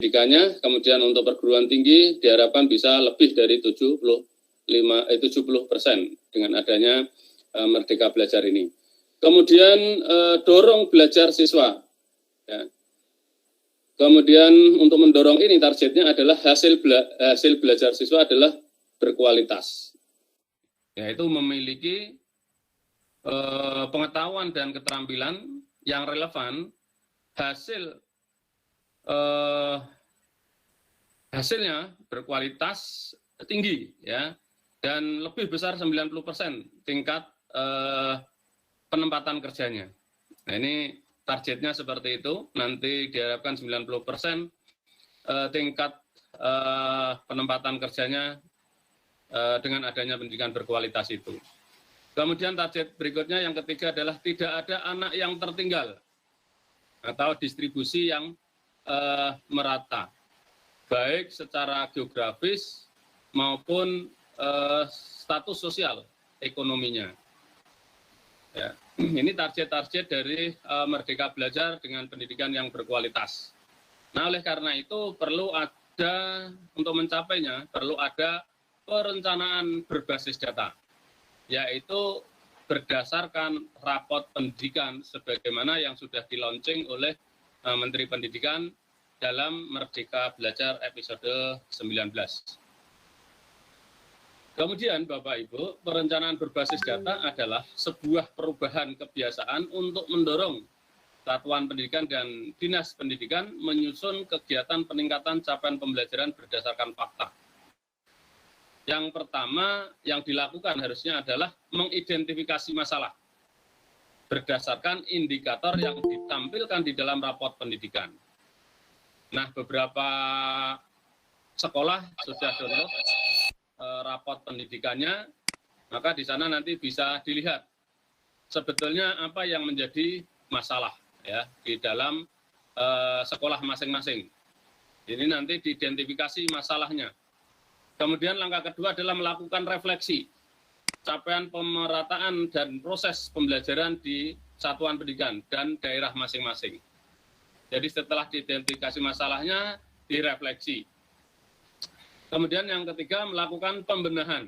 pendidikannya, kemudian untuk perguruan tinggi diharapkan bisa lebih dari 70% dengan adanya Merdeka Belajar ini. Kemudian dorong belajar siswa. Ya. Kemudian untuk mendorong ini targetnya adalah hasil belajar siswa adalah berkualitas, yaitu memiliki pengetahuan dan keterampilan yang relevan, hasilnya berkualitas tinggi, ya, dan lebih besar 90% tingkat penempatan kerjanya. Nah, ini targetnya seperti itu, nanti diharapkan 90% tingkat penempatan kerjanya dengan adanya pendidikan berkualitas itu. Kemudian target berikutnya yang ketiga adalah tidak ada anak yang tertinggal atau distribusi yang merata, baik secara geografis maupun status sosial ekonominya. Ya, ini target-target dari Merdeka Belajar dengan pendidikan yang berkualitas. Nah, oleh karena itu perlu ada, untuk mencapainya, perlu ada perencanaan berbasis data, yaitu berdasarkan rapot pendidikan sebagaimana yang sudah di-launching oleh Menteri Pendidikan dalam Merdeka Belajar episode 19. Kemudian Bapak Ibu, perencanaan berbasis data adalah sebuah perubahan kebiasaan untuk mendorong satuan pendidikan dan dinas pendidikan menyusun kegiatan peningkatan capaian pembelajaran berdasarkan fakta. Yang pertama yang dilakukan harusnya adalah mengidentifikasi masalah berdasarkan indikator yang ditampilkan di dalam rapot pendidikan. Nah, beberapa sekolah sudah download rapot pendidikannya, maka di sana nanti bisa dilihat sebetulnya apa yang menjadi masalah, ya, di dalam sekolah masing-masing. Ini nanti diidentifikasi masalahnya. Kemudian langkah kedua adalah melakukan refleksi capaian pemerataan dan proses pembelajaran di satuan pendidikan dan daerah masing-masing. Jadi setelah diidentifikasi masalahnya, direfleksi. Kemudian yang ketiga, melakukan pembenahan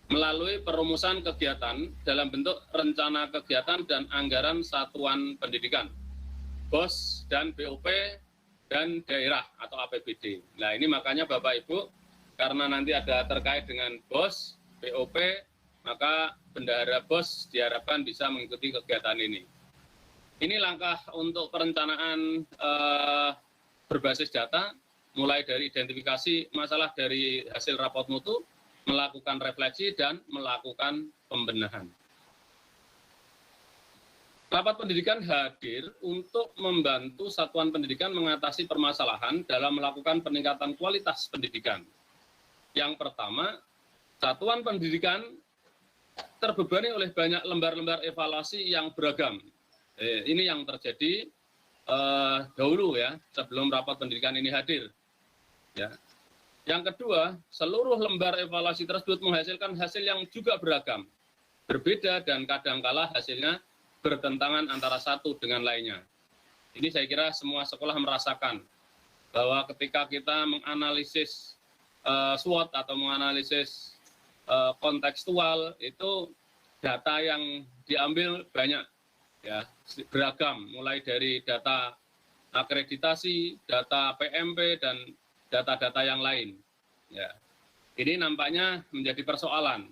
melalui perumusan kegiatan dalam bentuk rencana kegiatan dan anggaran satuan pendidikan, BOS dan BOP dan daerah atau APBD. Nah, ini makanya Bapak Ibu, karena nanti ada terkait dengan BOS, BOP, maka bendahara BOS diharapkan bisa mengikuti kegiatan ini. Ini langkah untuk perencanaan berbasis data, mulai dari identifikasi masalah dari hasil rapot mutu, melakukan refleksi, dan melakukan pembenahan. Rapat pendidikan hadir untuk membantu satuan pendidikan mengatasi permasalahan dalam melakukan peningkatan kualitas pendidikan. Yang pertama, satuan pendidikan terbebani oleh banyak lembar-lembar evaluasi yang beragam. Ini yang terjadi dahulu, ya, sebelum rapat pendidikan ini hadir. Ya. Yang kedua, seluruh lembar evaluasi tersebut menghasilkan hasil yang juga beragam, berbeda, dan kadangkala hasilnya bertentangan antara satu dengan lainnya. Ini saya kira semua sekolah merasakan bahwa ketika kita menganalisis SWOT atau menganalisis kontekstual, itu data yang diambil banyak, ya, beragam, mulai dari data akreditasi, data PMP, dan data-data yang lain. Ya. Ini nampaknya menjadi persoalan.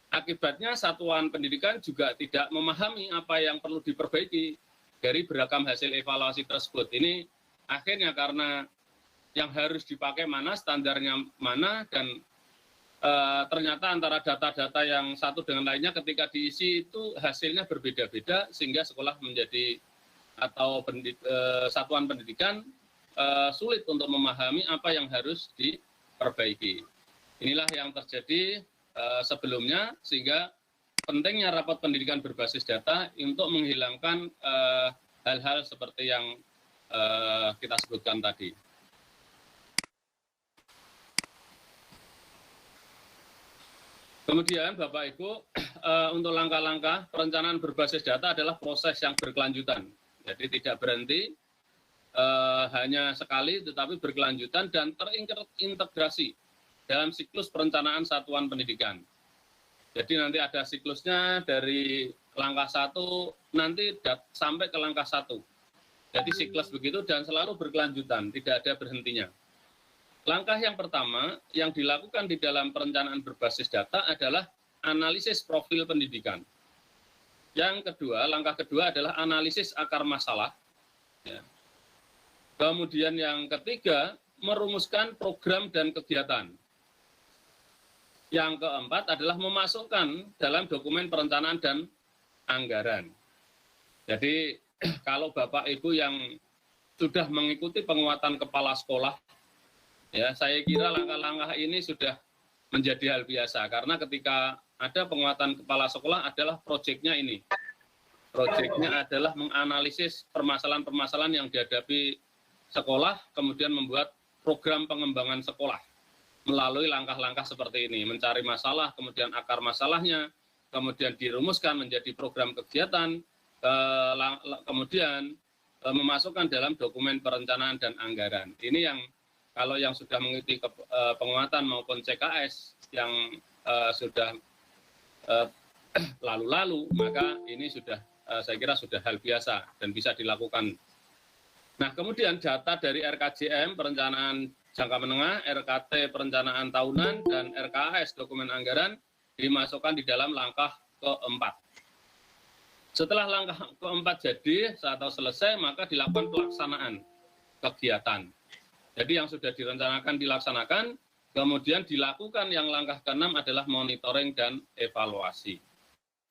Akibatnya satuan pendidikan juga tidak memahami apa yang perlu diperbaiki dari beragam hasil evaluasi tersebut. Ini akhirnya karena yang harus dipakai mana, standarnya mana, dan ternyata antara data-data yang satu dengan lainnya ketika diisi itu hasilnya berbeda-beda, sehingga sekolah menjadi atau satuan pendidikan sulit untuk memahami apa yang harus diperbaiki. Inilah yang terjadi sebelumnya, sehingga pentingnya rapat pendidikan berbasis data untuk menghilangkan hal-hal seperti yang kita sebutkan tadi. Kemudian Bapak Ibu, untuk langkah-langkah perencanaan berbasis data adalah proses yang berkelanjutan. Jadi tidak berhenti, hanya sekali tetapi berkelanjutan dan terintegrasi dalam siklus perencanaan satuan pendidikan. Jadi nanti ada siklusnya dari langkah 1 nanti sampai ke langkah 1. Jadi siklus begitu dan selalu berkelanjutan, tidak ada berhentinya. Langkah yang pertama yang dilakukan di dalam perencanaan berbasis data adalah analisis profil pendidikan. Yang kedua, langkah kedua adalah analisis akar masalah. Ya. Kemudian yang ketiga, merumuskan program dan kegiatan. Yang keempat adalah memasukkan dalam dokumen perencanaan dan anggaran. Jadi kalau Bapak Ibu yang sudah mengikuti penguatan kepala sekolah, ya saya kira langkah-langkah ini sudah menjadi hal biasa karena ketika ada penguatan kepala sekolah adalah proyeknya ini. Proyeknya adalah menganalisis permasalahan-permasalahan yang dihadapi sekolah, kemudian membuat program pengembangan sekolah melalui langkah-langkah seperti ini, mencari masalah, kemudian akar masalahnya, kemudian dirumuskan menjadi program kegiatan, kemudian memasukkan dalam dokumen perencanaan dan anggaran. Ini yang kalau yang sudah mengikuti penguatan maupun CKS yang sudah lalu-lalu, maka ini sudah saya kira sudah hal biasa dan bisa dilakukan. Nah, kemudian data dari RKJM, perencanaan jangka menengah, RKT, perencanaan tahunan, dan RKAS, dokumen anggaran, dimasukkan di dalam langkah keempat. Setelah langkah keempat jadi atau selesai, maka dilakukan pelaksanaan kegiatan. Jadi yang sudah direncanakan dilaksanakan, kemudian dilakukan yang langkah keenam adalah monitoring dan evaluasi.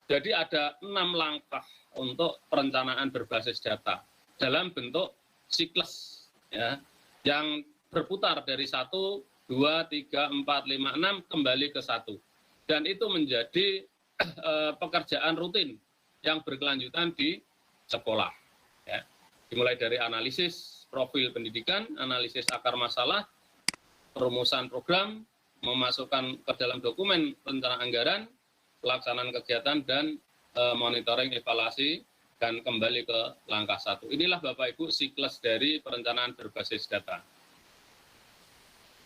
Jadi ada 6 langkah untuk perencanaan berbasis data dalam bentuk siklus, ya, yang berputar dari 1, 2, 3, 4, 5, 6 kembali ke 1. Dan itu menjadi pekerjaan rutin yang berkelanjutan di sekolah. Ya. Dimulai dari analisis profil pendidikan, analisis akar masalah, perumusan program, memasukkan ke dalam dokumen perencanaan anggaran, pelaksanaan kegiatan, dan monitoring evaluasi, dan kembali ke langkah 1. Inilah Bapak Ibu siklus dari perencanaan berbasis data.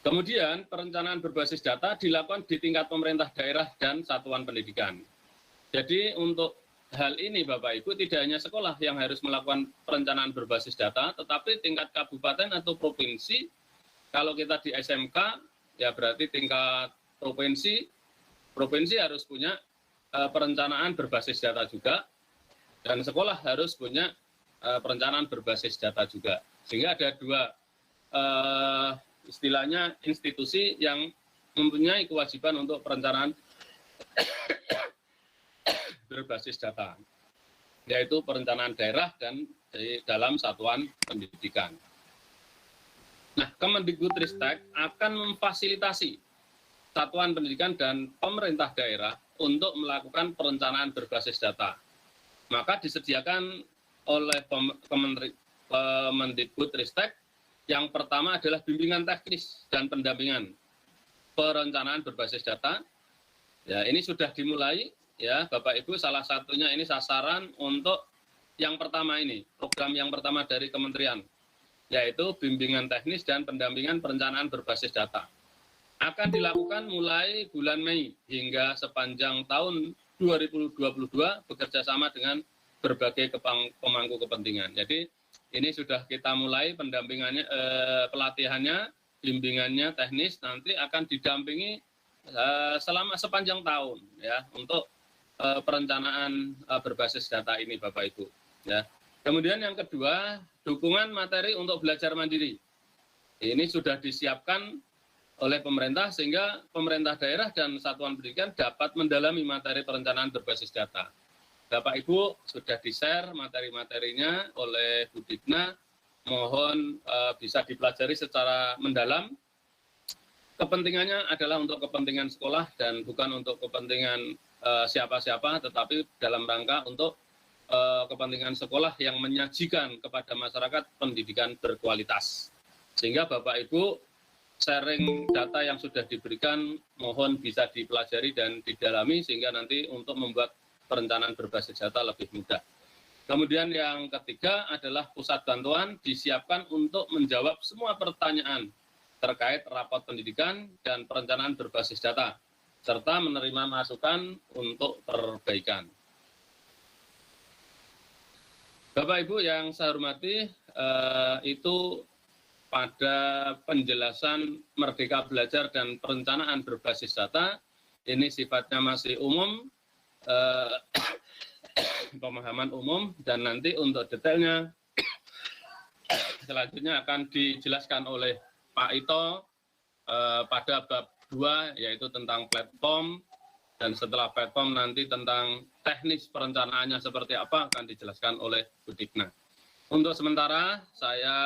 Kemudian perencanaan berbasis data dilakukan di tingkat pemerintah daerah dan satuan pendidikan. Jadi untuk hal ini Bapak Ibu tidak hanya sekolah yang harus melakukan perencanaan berbasis data, tetapi tingkat kabupaten atau provinsi, kalau kita di SMK, ya berarti tingkat provinsi harus punya perencanaan berbasis data juga, dan sekolah harus punya perencanaan berbasis data juga. Sehingga ada dua istilahnya institusi yang mempunyai kewajiban untuk perencanaan berbasis data, yaitu perencanaan daerah dan di dalam satuan pendidikan. Nah, Kemendikbudristek akan memfasilitasi satuan pendidikan dan pemerintah daerah untuk melakukan perencanaan berbasis data. Maka disediakan oleh Kemendikbudristek yang pertama adalah bimbingan teknis dan pendampingan perencanaan berbasis data. Ya, ini sudah dimulai, ya Bapak Ibu, salah satunya ini sasaran untuk yang pertama ini, program yang pertama dari kementerian, yaitu bimbingan teknis dan pendampingan perencanaan berbasis data. Akan dilakukan mulai bulan Mei hingga sepanjang tahun 2022 bekerja sama dengan berbagai pemangku kepentingan. Jadi ini sudah kita mulai pendampingannya, pelatihannya, bimbingannya teknis, nanti akan didampingi selama sepanjang tahun, ya, untuk perencanaan berbasis data ini, Bapak Ibu. Ya. Kemudian yang kedua, dukungan materi untuk belajar mandiri. Ini sudah disiapkan oleh pemerintah sehingga pemerintah daerah dan satuan pendidikan dapat mendalami materi perencanaan berbasis data. Bapak Ibu sudah di-share materi-materinya oleh Bu Digna, mohon bisa dipelajari secara mendalam. Kepentingannya adalah untuk kepentingan sekolah dan bukan untuk kepentingan siapa-siapa, tetapi dalam rangka untuk kepentingan sekolah yang menyajikan kepada masyarakat pendidikan berkualitas. Sehingga Bapak Ibu sharing data yang sudah diberikan mohon bisa dipelajari dan didalami sehingga nanti untuk membuat perencanaan berbasis data lebih mudah. Kemudian yang ketiga adalah pusat bantuan disiapkan untuk menjawab semua pertanyaan terkait rapot pendidikan dan perencanaan berbasis data, serta menerima masukan untuk perbaikan. Bapak Ibu yang saya hormati, itu pada penjelasan Merdeka Belajar dan perencanaan berbasis data, ini sifatnya masih umum, pemahaman umum, dan nanti untuk detailnya selanjutnya akan dijelaskan oleh Pak Ito pada bab 2, yaitu tentang platform, dan setelah platform nanti tentang teknis perencanaannya seperti apa akan dijelaskan oleh Bu Dikna. Untuk sementara saya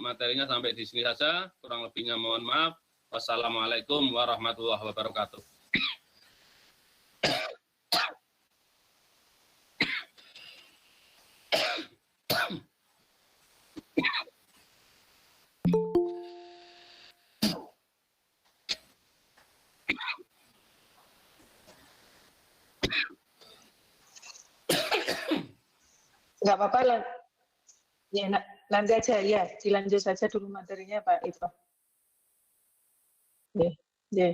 materinya sampai di sini saja, kurang lebihnya mohon maaf. Wassalamualaikum warahmatullahi wabarakatuh. Nggak apa-apa lah. Ya, nanti aja ya, dilanjut saja dulu materinya Pak Ito. Ya, ya.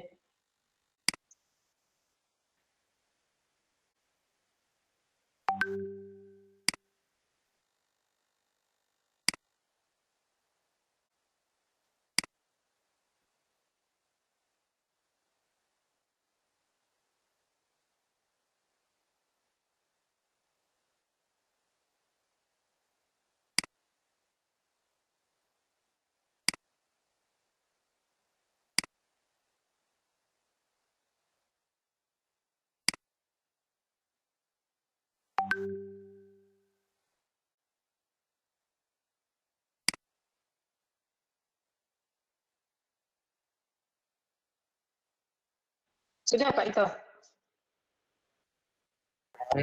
Sudah Pak Ito?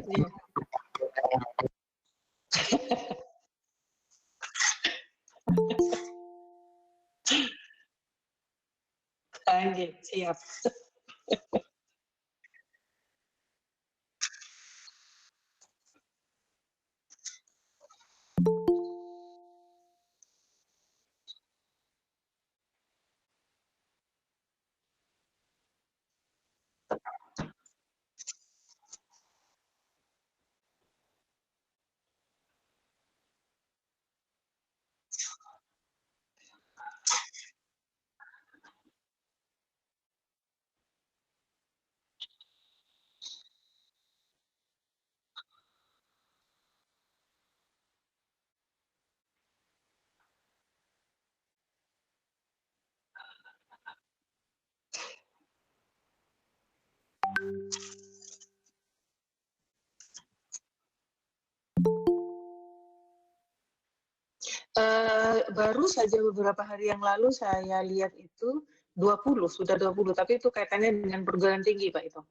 Ya. Oke, siap. Baru saja beberapa hari yang lalu saya lihat itu 20, sudah 20, tapi itu kaitannya dengan perguruan tinggi Pak Ito.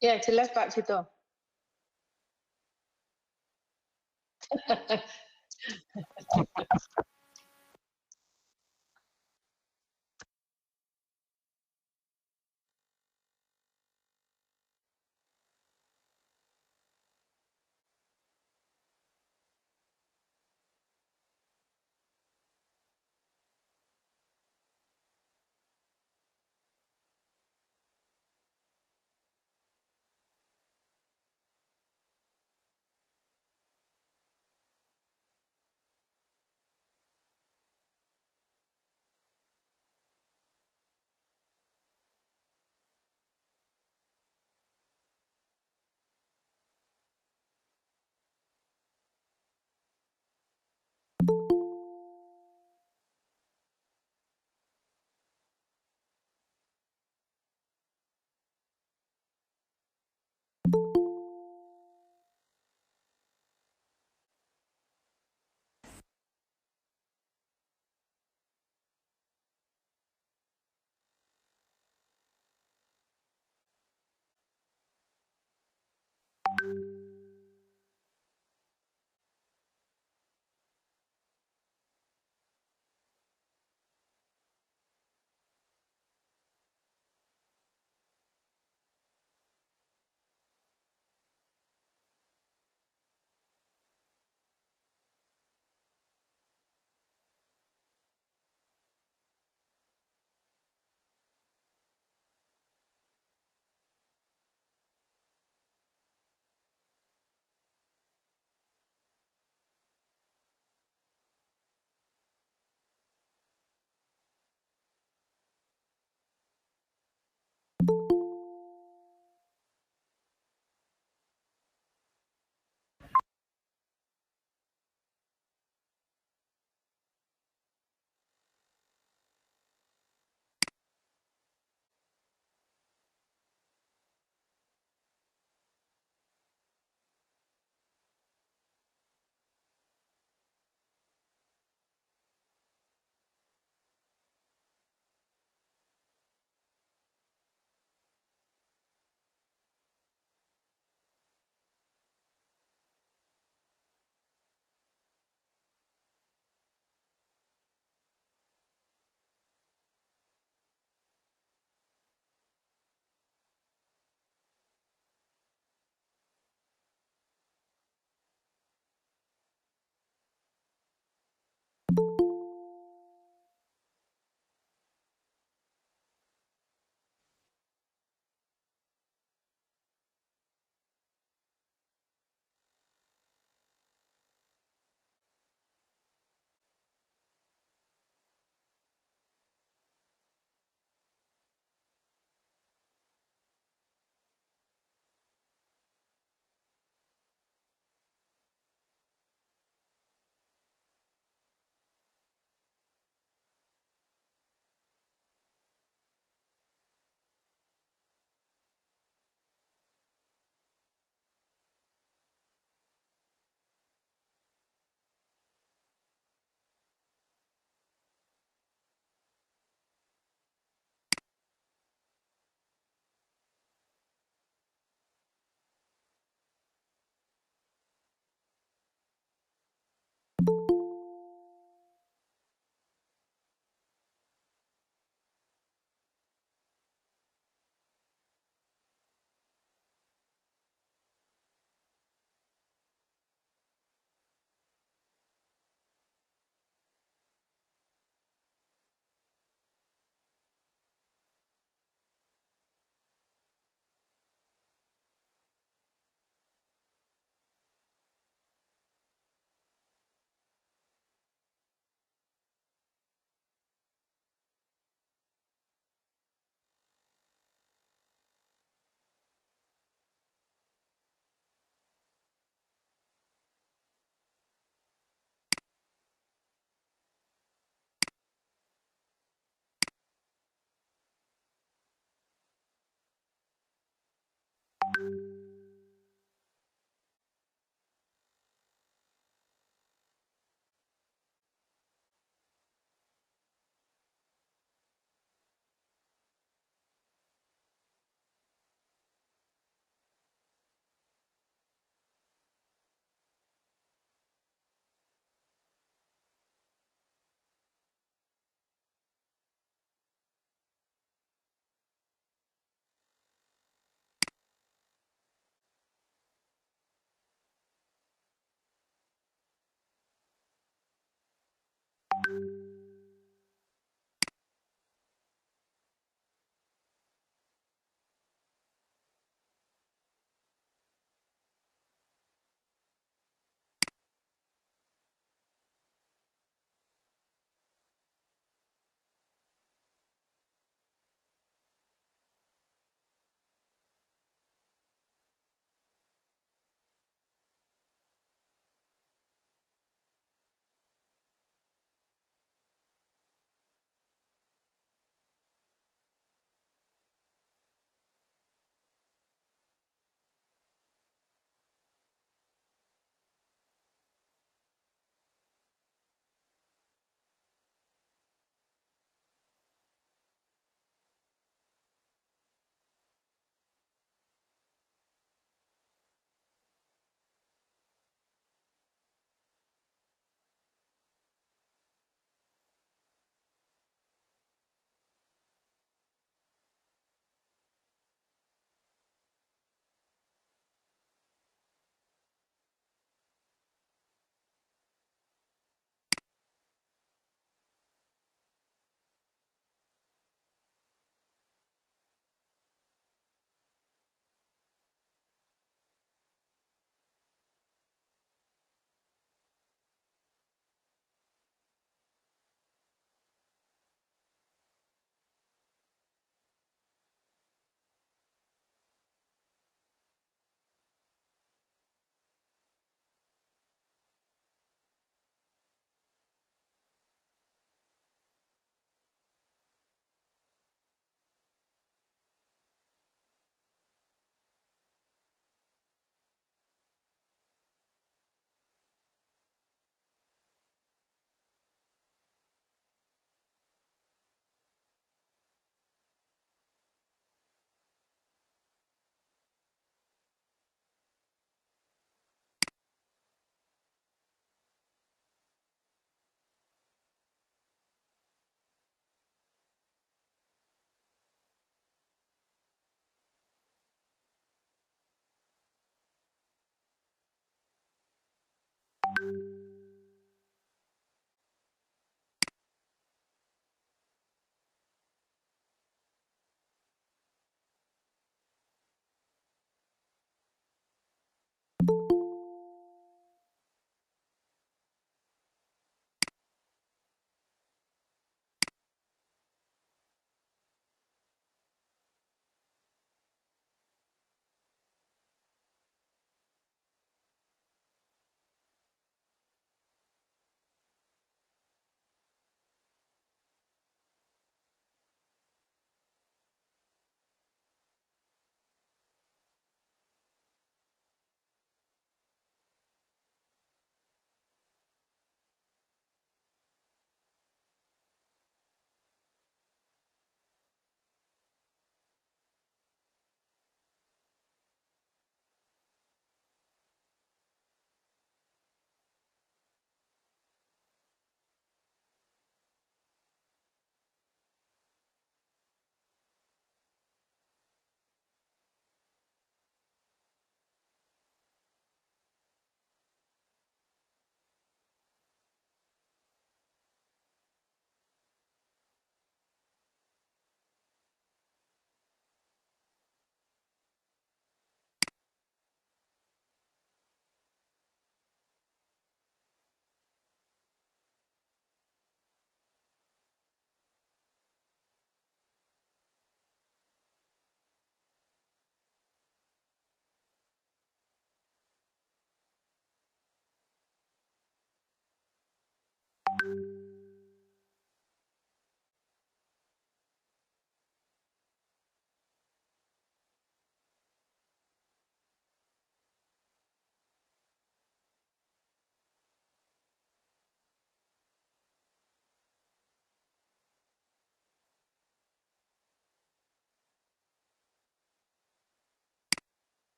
Ya, jelas Pak Cito.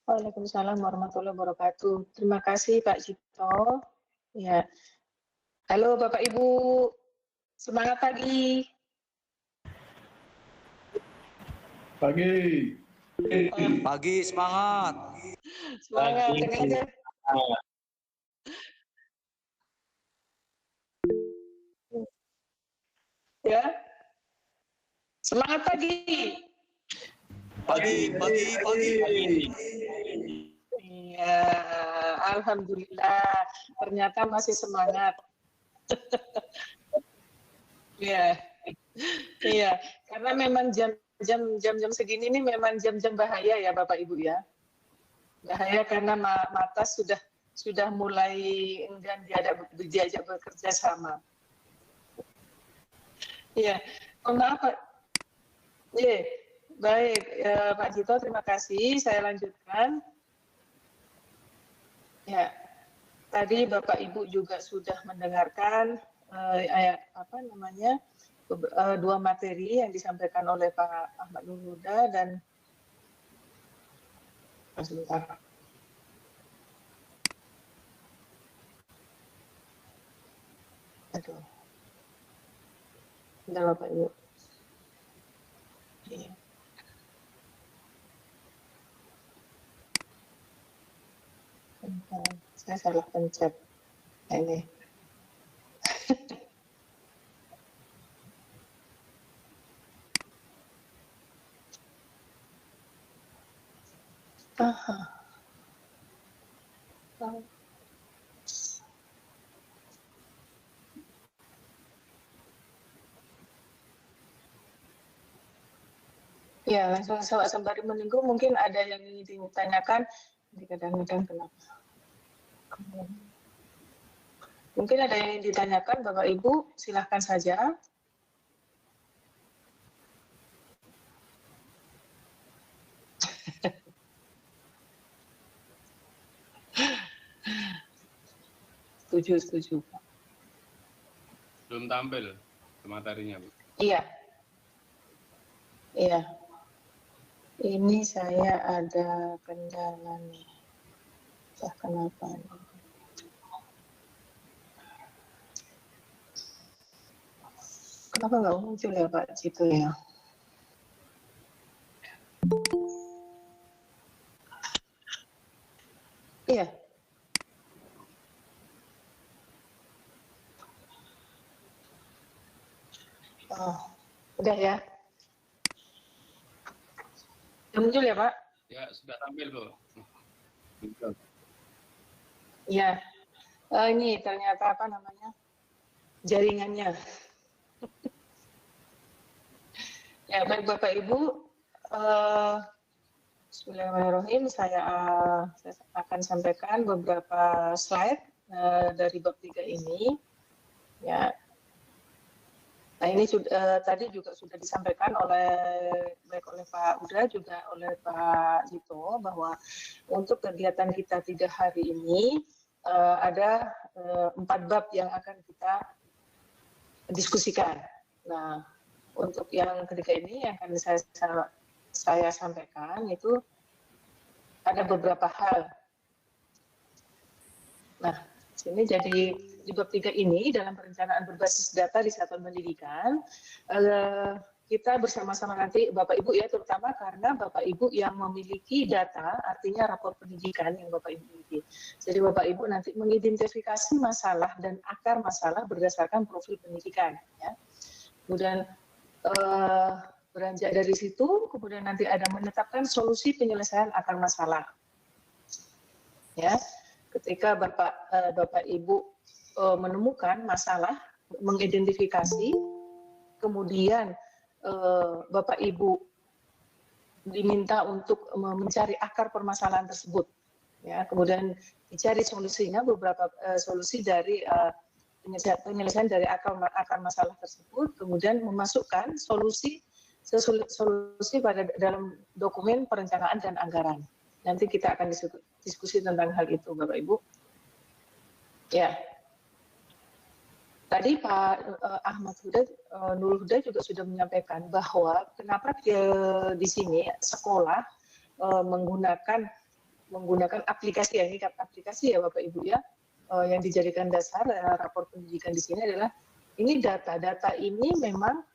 Waalaikumsalam warahmatullahi wabarakatuh. Terima kasih Pak Cipto. Ya. Halo Bapak Ibu, semangat pagi. Pagi. Pagi, semangat. Semangat. Dengarnya. Ya. Semangat pagi. Pagi. Iya, alhamdulillah. Ternyata masih semangat. Iya. Iya, karena memang jam-jam segini ini memang jam-jam bahaya ya Bapak Ibu ya. Bahaya karena mata sudah mulai enggan diajak bekerja sama. Iya, maaf Pak. Iya, baik Pak Jito, terima kasih. Saya lanjutkan. Ya, tadi Bapak Ibu juga sudah mendengarkan dua materi yang disampaikan oleh Pak Ahmad Nurhuda dan sebentar. Aduh. Bentar Bapak Ibu. Iya. Saya salah pencet. Nah, ini. Aha. Ya, langsung sembari menunggu mungkin ada yang ingin ditanyakan. Kadang-kadang kenapa? Mungkin ada yang ingin ditanyakan, Bapak Ibu, silahkan saja. Setuju. Belum tampil materinya, Bu. Iya. Ini saya ada kendala nih. Entah kenapa nih. Kenapa nggak muncul ya Pak Cito ya? Iya. Oh, udah ya. Udah muncul ya Pak? Ya, sudah tampil, Bu. Iya. Ini ternyata apa namanya? Jaringannya. Ya, baik Bapak Ibu. Bismillahirrahmanirrahim. Saya akan sampaikan beberapa slide dari bab 3 ini. Ya. Nah, ini tadi juga sudah disampaikan baik oleh Pak Uda juga oleh Pak Jito bahwa untuk kegiatan kita 3 hari ini ada 4 bab yang akan kita diskusikan. Nah, untuk yang ketiga ini yang akan saya sampaikan itu ada beberapa hal. Nah, sini jadi di bab 3 ini dalam perencanaan berbasis data di satuan pendidikan, kita bersama-sama nanti Bapak Ibu ya, terutama karena Bapak Ibu yang memiliki data, artinya rapor pendidikan yang Bapak Ibu miliki. Jadi Bapak Ibu nanti mengidentifikasi masalah dan akar masalah berdasarkan profil pendidikan. Ya. Kemudian beranjak dari situ, kemudian nanti ada menetapkan solusi penyelesaian akar masalah. Ya, ketika Bapak Ibu menemukan masalah, mengidentifikasi, kemudian Bapak Ibu diminta untuk mencari akar permasalahan tersebut. Ya, kemudian dicari solusinya, beberapa solusi dari penyelesaian dari akar masalah tersebut, kemudian memasukkan solusi pada dalam dokumen perencanaan dan anggaran. nanti kita akan diskusi tentang hal itu, Bapak Ibu. Ya, tadi Pak Ahmad Nurul Huda juga sudah menyampaikan bahwa kenapa di sini sekolah menggunakan aplikasi, ini aplikasi ya Bapak Ibu ya, yang dijadikan dasar rapor pendidikan di sini adalah ini data ini memang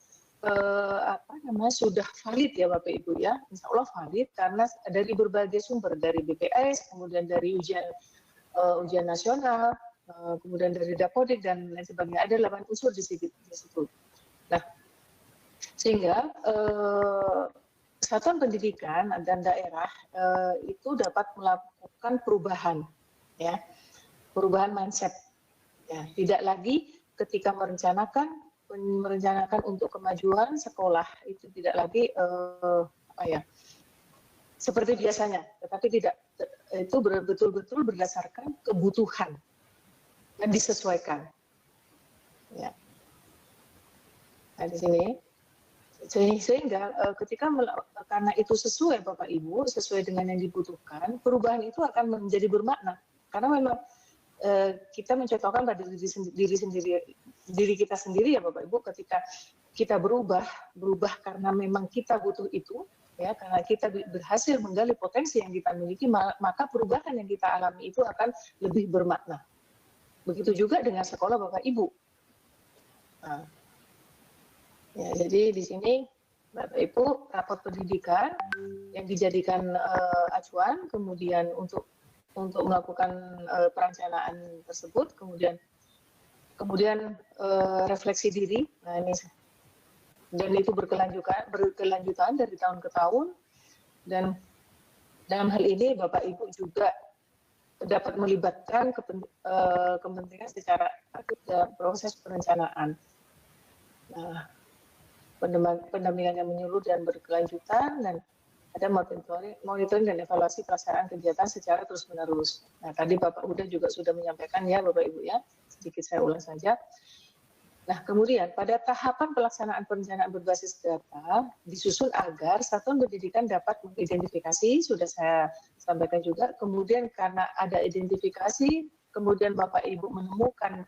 sudah valid ya Bapak Ibu ya, insya Allah valid karena dari berbagai sumber, dari BPS, kemudian dari ujian nasional, kemudian dari Dapodik dan lain sebagainya, ada 8 unsur di situ. Nah, sehingga satuan pendidikan dan daerah itu dapat melakukan perubahan, ya, perubahan mindset. Ya, tidak lagi ketika merencanakan untuk kemajuan sekolah itu tidak lagi seperti biasanya, tetapi tidak, itu betul-betul berdasarkan kebutuhan dan disesuaikan. Ya. Nah, di sini sehingga ketika karena itu sesuai Bapak Ibu, sesuai dengan yang dibutuhkan, perubahan itu akan menjadi bermakna karena memang kita mencontohkan pada diri kita sendiri ya Bapak Ibu, ketika kita berubah karena memang kita butuh itu, ya, karena kita berhasil menggali potensi yang kita miliki, maka perubahan yang kita alami itu akan lebih bermakna. Begitu juga dengan sekolah Bapak Ibu. Nah, ya, jadi di sini Bapak Ibu, rapor pendidikan yang dijadikan acuan, kemudian untuk melakukan perencanaan tersebut, kemudian refleksi diri. Nah, ini dan itu berkelanjutan dari tahun ke tahun, dan dalam hal ini Bapak Ibu juga dapat melibatkan kementerian secara aktif dalam proses perencanaan. Nah, pendampingan yang menyeluruh dan berkelanjutan, dan ada monitoring dan evaluasi pelaksanaan kegiatan secara terus-menerus. Nah, tadi Bapak Huda juga sudah menyampaikan ya Bapak Ibu ya, sedikit saya ulang saja. Nah, kemudian pada tahapan pelaksanaan perencanaan berbasis data disusun agar satuan pendidikan dapat mengidentifikasi, sudah saya sampaikan juga, kemudian karena ada identifikasi, kemudian Bapak Ibu menemukan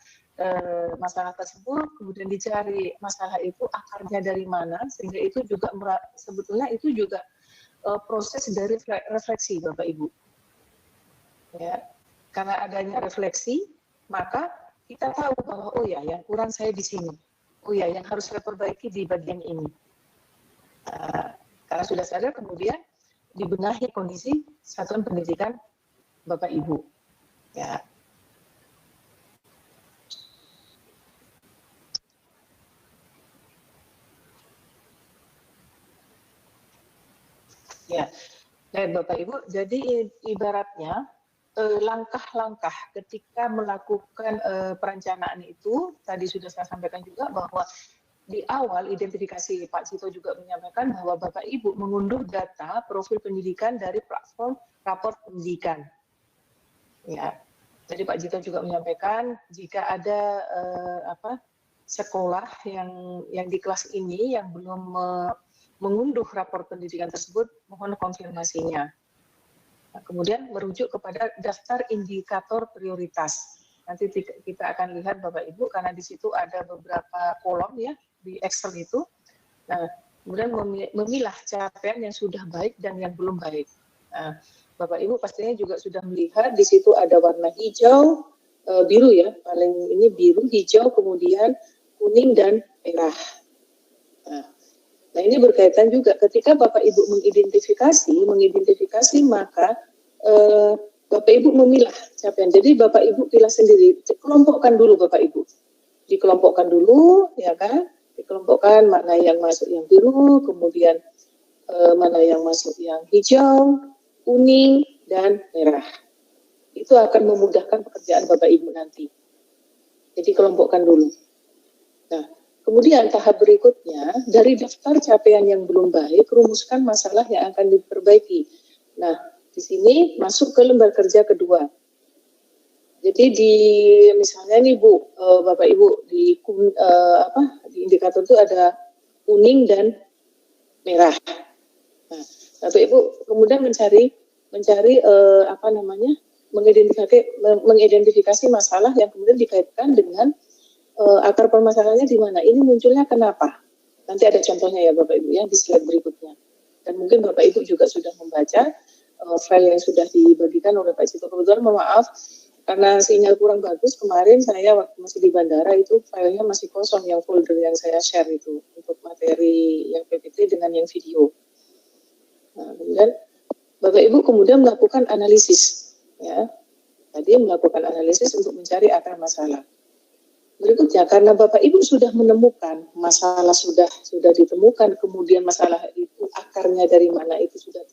masalah tersebut, kemudian dicari masalah itu akarnya dari mana, sehingga itu juga sebetulnya itu juga proses dari refleksi Bapak Ibu. Ya, karena adanya refleksi, maka kita tahu bahwa oh ya, yang kurang saya di sini. Oh ya, yang harus saya perbaiki di bagian ini. Karena sudah sadar, kemudian dibenahi kondisi satuan pendidikan Bapak Ibu. Ya. Ya, baik Bapak Ibu. Jadi ibaratnya langkah-langkah ketika melakukan perencanaan itu, tadi sudah saya sampaikan juga bahwa di awal identifikasi Pak Cito juga menyampaikan bahwa Bapak Ibu mengunduh data profil pendidikan dari platform rapor pendidikan. Ya, jadi Pak Cito juga menyampaikan jika ada sekolah yang di kelas ini yang belum mengunduh rapor pendidikan tersebut, mohon konfirmasinya. Nah, kemudian merujuk kepada daftar indikator prioritas. Nanti kita akan lihat Bapak Ibu, karena di situ ada beberapa kolom ya di Excel itu. Nah, kemudian memilah capaian yang sudah baik dan yang belum baik. Nah, Bapak Ibu pastinya juga sudah melihat di situ ada warna hijau, biru ya, paling ini biru, hijau, kemudian kuning dan merah. Nah, ini berkaitan juga ketika Bapak Ibu mengidentifikasi maka Bapak Ibu memilah capaian. Jadi Bapak Ibu pilih sendiri, kelompokkan dulu Bapak Ibu. Dikelompokkan dulu, ya kan? Dikelompokkan mana yang masuk yang biru, kemudian mana yang masuk yang hijau, kuning, dan merah. Itu akan memudahkan pekerjaan Bapak Ibu nanti. Jadi kelompokkan dulu. Nah, kemudian tahap berikutnya, dari daftar capaian yang belum baik, rumuskan masalah yang akan diperbaiki. Nah, di sini masuk ke lembar kerja kedua. Jadi misalnya nih Bu, Bapak Ibu, di indikator itu ada kuning dan merah. Nah, Bapak Ibu kemudian mencari mencari mengidentifikasi masalah yang kemudian dikaitkan dengan akar permasalahannya di mana. Ini munculnya kenapa? Nanti ada contohnya ya Bapak Ibu ya di slide berikutnya. Dan mungkin Bapak Ibu juga sudah membaca file yang sudah dibagikan oleh Pak Cito. Kebetulan mohon maaf karena sinyal kurang bagus, kemarin saya waktu masih di bandara itu filenya masih kosong yang folder yang saya share itu untuk materi yang PPT dengan yang video. Nah, kemudian Bapak Ibu kemudian melakukan analisis, ya. Tadi melakukan analisis untuk mencari akar masalah. Berikutnya, karena Bapak Ibu sudah menemukan masalah sudah ditemukan, kemudian masalah itu akarnya dari mana itu sudah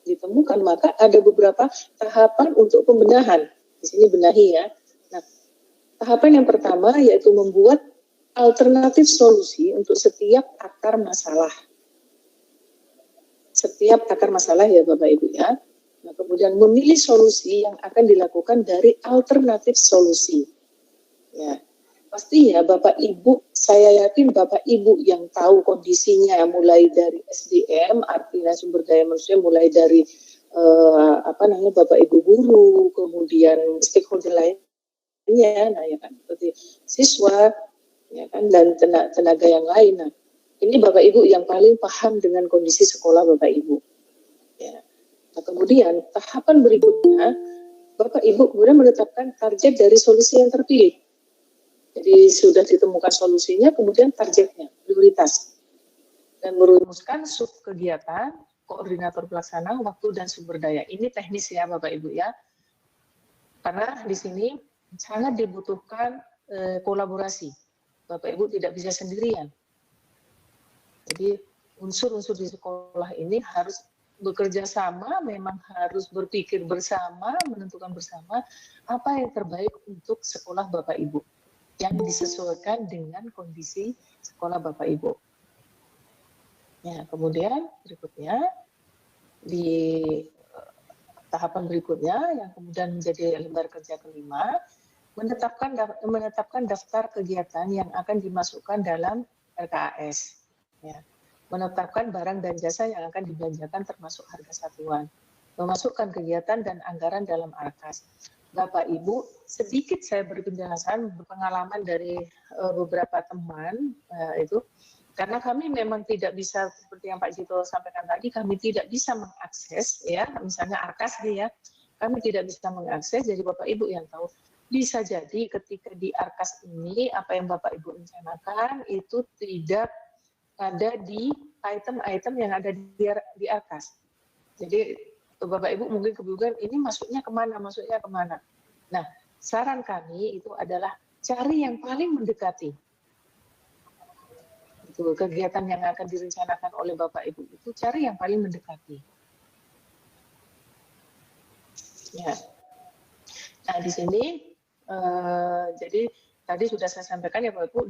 ditemukan, maka ada beberapa tahapan untuk pembenahan. Di sini benahi ya. Nah, tahapan yang pertama yaitu membuat alternatif solusi untuk setiap akar masalah. Setiap akar masalah ya Bapak Ibu ya. Nah, kemudian memilih solusi yang akan dilakukan dari alternatif solusi. Ya. Pastinya Bapak Ibu, saya yakin Bapak Ibu yang tahu kondisinya mulai dari SDM, artinya sumber daya manusia, mulai dari Bapak Ibu guru, kemudian stakeholder lainnya, nah ya kan, seperti siswa, ya kan, dan tenaga yang lain. Nah, ini Bapak Ibu yang paling paham dengan kondisi sekolah Bapak Ibu. Ya. Nah, kemudian tahapan berikutnya, Bapak Ibu kemudian menetapkan target dari solusi yang terpilih. Jadi sudah ditemukan solusinya, kemudian targetnya, prioritas. Dan merumuskan sub kegiatan, koordinator pelaksana, waktu dan sumber daya. Ini teknis ya Bapak Ibu ya. Karena di sini sangat dibutuhkan kolaborasi. Bapak Ibu tidak bisa sendirian. Jadi unsur-unsur di sekolah ini harus bekerja sama, memang harus berpikir bersama, menentukan bersama apa yang terbaik untuk sekolah Bapak Ibu yang disesuaikan dengan kondisi sekolah Bapak Ibu. Ya, kemudian berikutnya di tahapan berikutnya yang kemudian menjadi lembar kerja kelima, menetapkan daftar kegiatan yang akan dimasukkan dalam RKAS. Ya. Menetapkan barang dan jasa yang akan dibelanjakan termasuk harga satuan. Memasukkan kegiatan dan anggaran dalam RKAS. Bapak Ibu, sedikit saya beri penjelasan pengalaman dari beberapa teman itu, karena kami memang tidak bisa seperti yang Pak Cito sampaikan tadi, kami tidak bisa mengakses ya, misalnya ARKAS ya, kami tidak bisa mengakses. Jadi Bapak Ibu yang tahu, bisa jadi ketika di ARKAS ini apa yang Bapak Ibu rencanakan itu tidak ada di item-item yang ada di ARKAS. Jadi Bapak Ibu mungkin kebingungan ini masuknya kemana. Nah, saran kami itu adalah cari yang paling mendekati. Itu kegiatan yang akan direncanakan oleh Bapak Ibu itu cari yang paling mendekati. Ya. Nah, di sini jadi tadi sudah saya sampaikan ya Bapak Ibu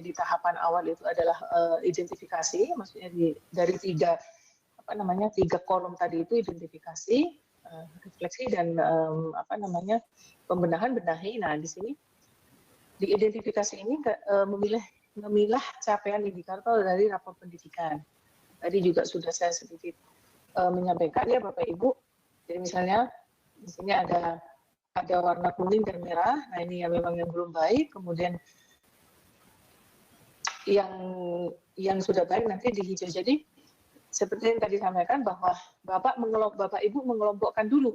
di tahapan awal itu adalah identifikasi, maksudnya dari tiga kolom tadi itu identifikasi, refleksi dan pembenahan benahi. Nah di sini di identifikasi ini memilah capaian indikator dari rapor pendidikan. Tadi juga sudah saya sedikit menyampaikan ya Bapak Ibu. Jadi misalnya di sini ada warna kuning dan merah. Nah ini yang memang yang belum baik. Kemudian yang sudah baik nanti di hijau. Jadi seperti yang tadi sampaikan bahwa Bapak Ibu mengelompokkan dulu.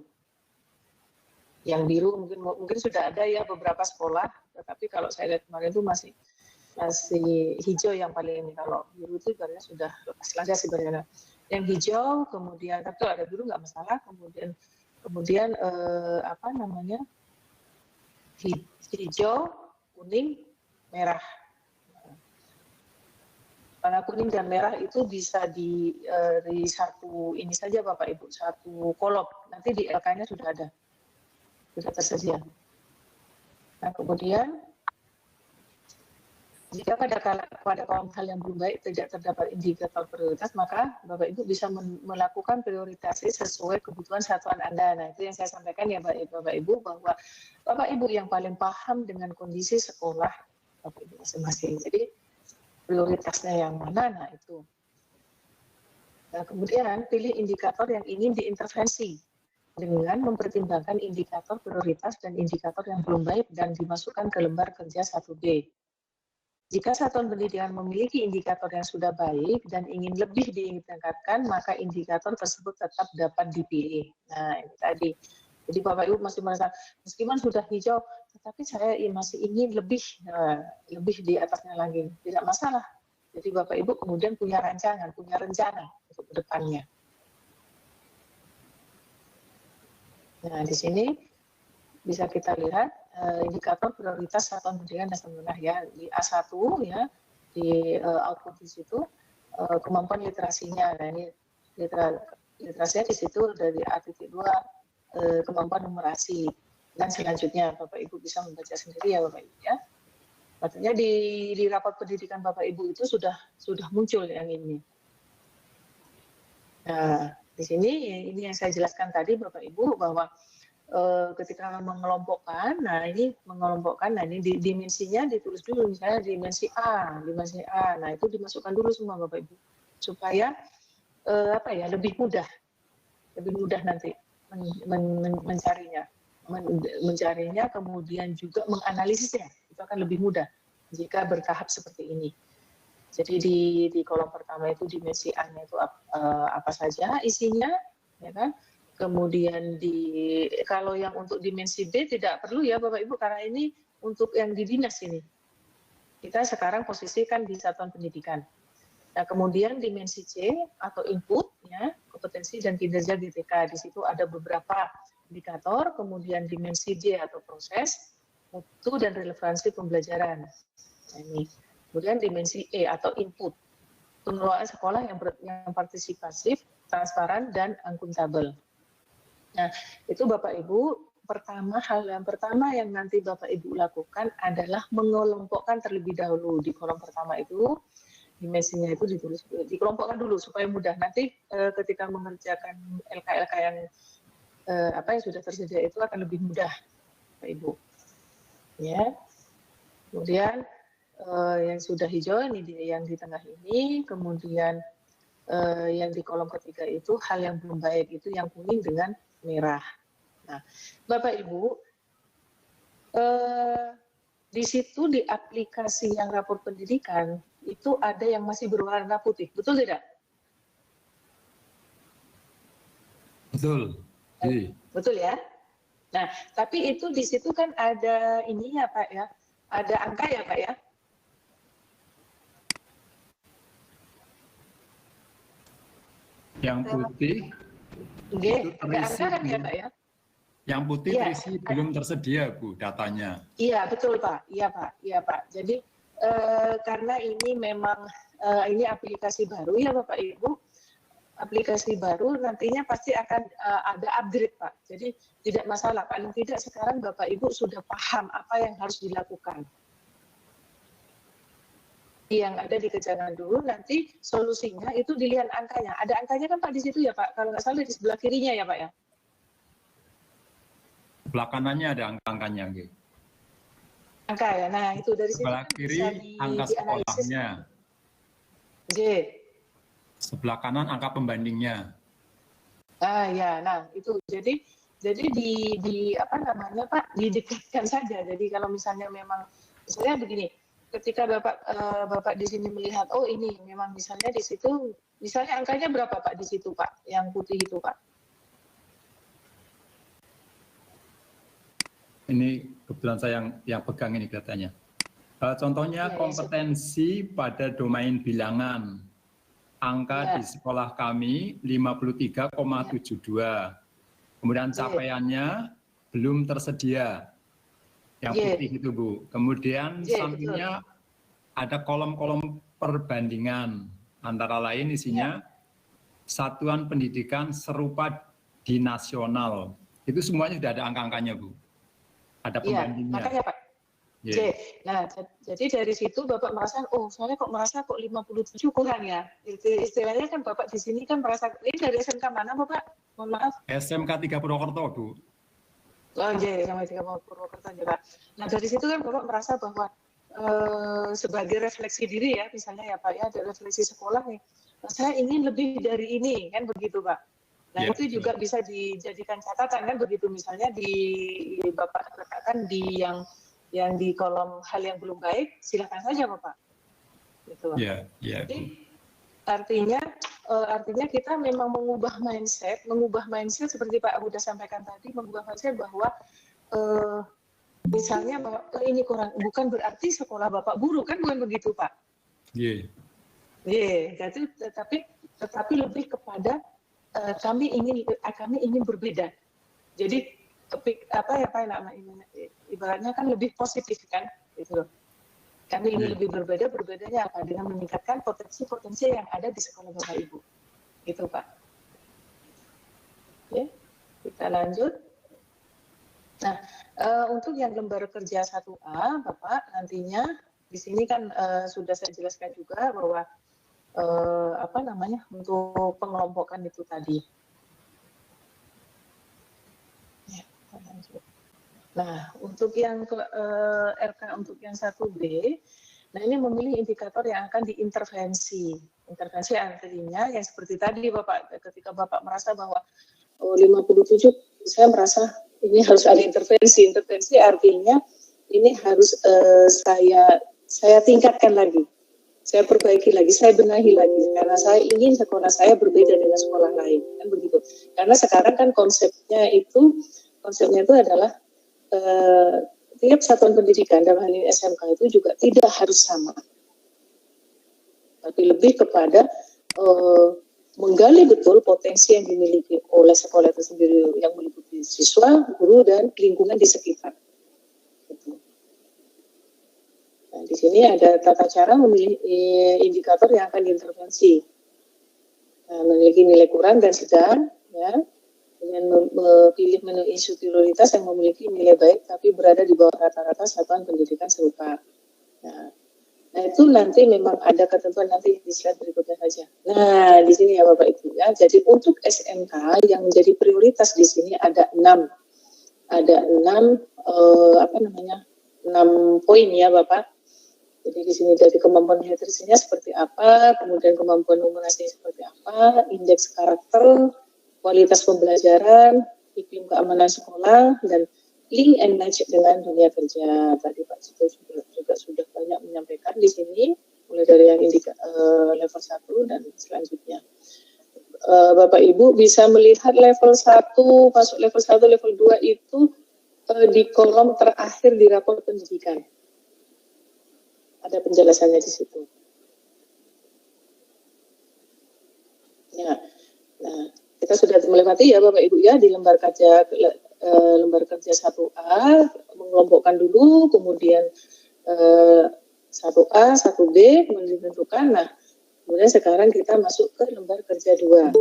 Yang biru mungkin sudah ada ya beberapa sekolah, tetapi kalau saya lihat kemarin itu masih hijau yang paling ini. Kalau biru itu sebenarnya sudah lepas lada sebenarnya. Yang hijau, kemudian tapi ada biru nggak masalah. Kemudian hijau, kuning, merah. Warna kuning dan merah itu bisa di satu ini saja Bapak Ibu, satu kolom. Nanti di LK-nya sudah ada, sudah tersedia. Nah kemudian jika pada hal yang belum baik tidak terdapat indikator prioritas, maka Bapak Ibu bisa melakukan prioritasi sesuai kebutuhan satuan Anda. Nah itu yang saya sampaikan ya Bapak Ibu, bahwa Bapak Ibu yang paling paham dengan kondisi sekolah Bapak Ibu masing-masing. Jadi prioritasnya yang mana, nah itu. Nah, kemudian pilih indikator yang ingin diintervensi dengan mempertimbangkan indikator prioritas dan indikator yang belum baik dan dimasukkan ke lembar kerja 1B. Jika satuan pendidikan memiliki indikator yang sudah baik dan ingin lebih ditingkatkan, maka indikator tersebut tetap dapat dipilih. Nah, ini tadi. Jadi Bapak Ibu masih merasa, meskipun sudah hijau, tetapi saya masih ingin lebih di atasnya lagi. Tidak masalah. Jadi Bapak Ibu kemudian punya rancangan, punya rencana untuk ke depannya. Nah, di sini bisa kita lihat indikator prioritas satuan pendidikan dan menengah ya, di A1 ya, di output di situ kemampuan literasinya. Nah, ini literasinya di situ dari A.2 kemampuan numerasi dan selanjutnya Bapak Ibu bisa membaca sendiri ya Bapak Ibu ya. Artinya di rapat pendidikan Bapak Ibu itu sudah muncul yang ini. Nah, di sini ini yang saya jelaskan tadi Bapak Ibu bahwa ketika mengelompokkan, nah ini dimensinya ditulis dulu, misalnya dimensi A. Nah, itu dimasukkan dulu semua Bapak Ibu supaya lebih mudah nanti mencarinya, kemudian juga menganalisisnya. Itu akan lebih mudah jika bertahap seperti ini. Jadi di kolom pertama itu dimensi A-nya itu apa saja isinya, ya kan? Kemudian kalau yang untuk dimensi B tidak perlu ya Bapak Ibu, karena ini untuk yang di dinas ini. Kita sekarang posisikan di satuan pendidikan. Nah, kemudian dimensi C atau input, ya, kompetensi dan kinerja GTK. Di situ ada beberapa indikator, kemudian dimensi D atau proses, mutu dan relevansi pembelajaran. Nah, ini. Kemudian dimensi E atau input, pengelolaan sekolah yang partisipatif, transparan, dan akuntabel. Nah, itu Bapak Ibu, hal yang pertama yang nanti Bapak Ibu lakukan adalah mengelompokkan terlebih dahulu. Di kolom pertama itu, dimensinya itu dikelompokkan dulu supaya mudah. Nanti ketika mengerjakan LK-LK yang sudah tersedia itu akan lebih mudah, Bapak Ibu. Ya. Kemudian yang sudah hijau ini yang di tengah ini, kemudian yang di kolom ketiga itu hal yang belum baik, itu yang kuning dengan merah. Nah, Bapak Ibu, di situ di aplikasi yang rapor pendidikan itu ada yang masih berwarna putih, betul tidak? Betul. Betul ya. Nah, tapi itu di situ kan ada ininya Pak ya, ada angka ya Pak ya. Yang putih itu terisi kan ya Pak ya? Yang putih ya, terisi belum tersedia Bu datanya. Iya betul Pak, iya Pak. Jadi karena ini memang ini aplikasi baru ya Bapak Ibu, aplikasi baru nantinya pasti akan ada upgrade Pak. Jadi tidak masalah, paling tidak sekarang Bapak Ibu sudah paham apa yang harus dilakukan. Yang ada dikejarkan dulu, nanti solusinya itu dilihat angkanya. Ada angkanya kan Pak di situ ya Pak, kalau nggak salah di sebelah kirinya ya Pak ya? Sebelah kanannya ada angka-angkanya. Angka ya, nah itu dari situ sebelah kan kiri bisa angka sekolahnya. J. Sebelah kanan angka pembandingnya. Ya, nah itu jadi di apa namanya Pak, didekatkan saja. Jadi kalau misalnya memang misalnya begini, ketika Bapak di sini melihat, oh ini memang misalnya di situ, misalnya angkanya berapa Pak di situ Pak, yang putih itu Pak? Ini kebetulan saya yang pegang ini datanya. Contohnya kompetensi pada domain bilangan. Angka di sekolah kami 53,72. Kemudian capaiannya belum tersedia. Yang putih itu Bu. Kemudian sampingnya ada kolom-kolom perbandingan. Antara lain isinya satuan pendidikan serupa di nasional. Itu semuanya sudah ada angka-angkanya Bu. Ada pembandingnya. Makanya Pak. Nah, jadi dari situ Bapak merasa, oh soalnya kok merasa kok 57 kurang ya. Istilahnya kan Bapak di sini kan merasa, ini dari SMK mana Bapak? Mohon maaf. SMK 3 Purwokerto Bu. Oh iya, sama 3 Purwokerto juga. Nah dari situ kan Bapak merasa bahwa sebagai refleksi diri ya, misalnya ya Pak ya, ada refleksi sekolah nih. saya ingin lebih dari ini, kan begitu Pak. Nah Ya, itu juga bisa dijadikan catatan kan begitu, misalnya di Bapak katakan di yang di kolom hal yang belum baik, silakan saja Bapak. Gitu. ya, ya. Jadi artinya kita memang mengubah mindset seperti Pak Huda sampaikan tadi, mengubah mindset bahwa misalnya bahwa ini kurang, bukan berarti sekolah Bapak buruk, kan bukan begitu Pak. Iya. Jadi tetapi lebih kepada kami ingin berbeda. Jadi ibaratnya kan lebih positif kan, gitu. Kami ingin lebih berbeda. Berbedanya apa? Dengan meningkatkan potensi-potensi yang ada di sekolah Bapak Ibu, gitu Pak. Oke, kita lanjut. Nah, untuk yang lembar kerja 1A, Bapak, nantinya di sini kan sudah saya jelaskan juga bahwa untuk pengelompokan itu tadi. Ya, nah, untuk yang RK untuk yang 1B, nah ini memilih indikator yang akan diintervensi. Intervensi artinya yang seperti tadi Bapak, ketika Bapak merasa bahwa 57, saya merasa ini harus ada intervensi. Intervensi artinya ini harus saya tingkatkan lagi. Saya perbaiki lagi, saya benahi lagi, karena saya ingin sekolah saya berbeda dengan sekolah lain, kan begitu. Karena sekarang kan konsepnya itu adalah tiap satuan pendidikan dalam hal ini SMK itu juga tidak harus sama, tapi lebih kepada menggali betul potensi yang dimiliki oleh sekolah itu sendiri, yang meliputi siswa, guru, dan lingkungan di sekitar. Nah, di sini ada tata cara memilih indikator yang akan diintervensi. Nah, memiliki nilai kurang dan sedang, ya, dengan memilih menu isu prioritas yang memiliki nilai baik tapi berada di bawah rata-rata satuan pendidikan serupa. Nah, itu nanti memang ada ketentuan nanti di slide berikutnya saja. Nah, di sini ya Bapak Ibu ya. Jadi untuk SMK yang menjadi prioritas di sini ada 6 poin ya Bapak. Jadi di sini dari kemampuan nutrisinya seperti apa, kemudian kemampuan numerasinya seperti apa, indeks karakter, kualitas pembelajaran, iklim keamanan sekolah, dan link and match dengan dunia kerja. Tadi Pak Cito juga sudah banyak menyampaikan di sini, mulai dari yang level 1 dan selanjutnya. Bapak Ibu bisa melihat level 1, masuk level 1, level 2 itu di kolom terakhir di rapor pendidikan. Ada penjelasannya di situ. Ya, nah kita sudah melewati ya Bapak Ibu ya di lembar kerja 1A, mengelompokkan dulu, kemudian 1A, 1B, kemudian ditentukan. Nah, kemudian sekarang kita masuk ke lembar kerja 2.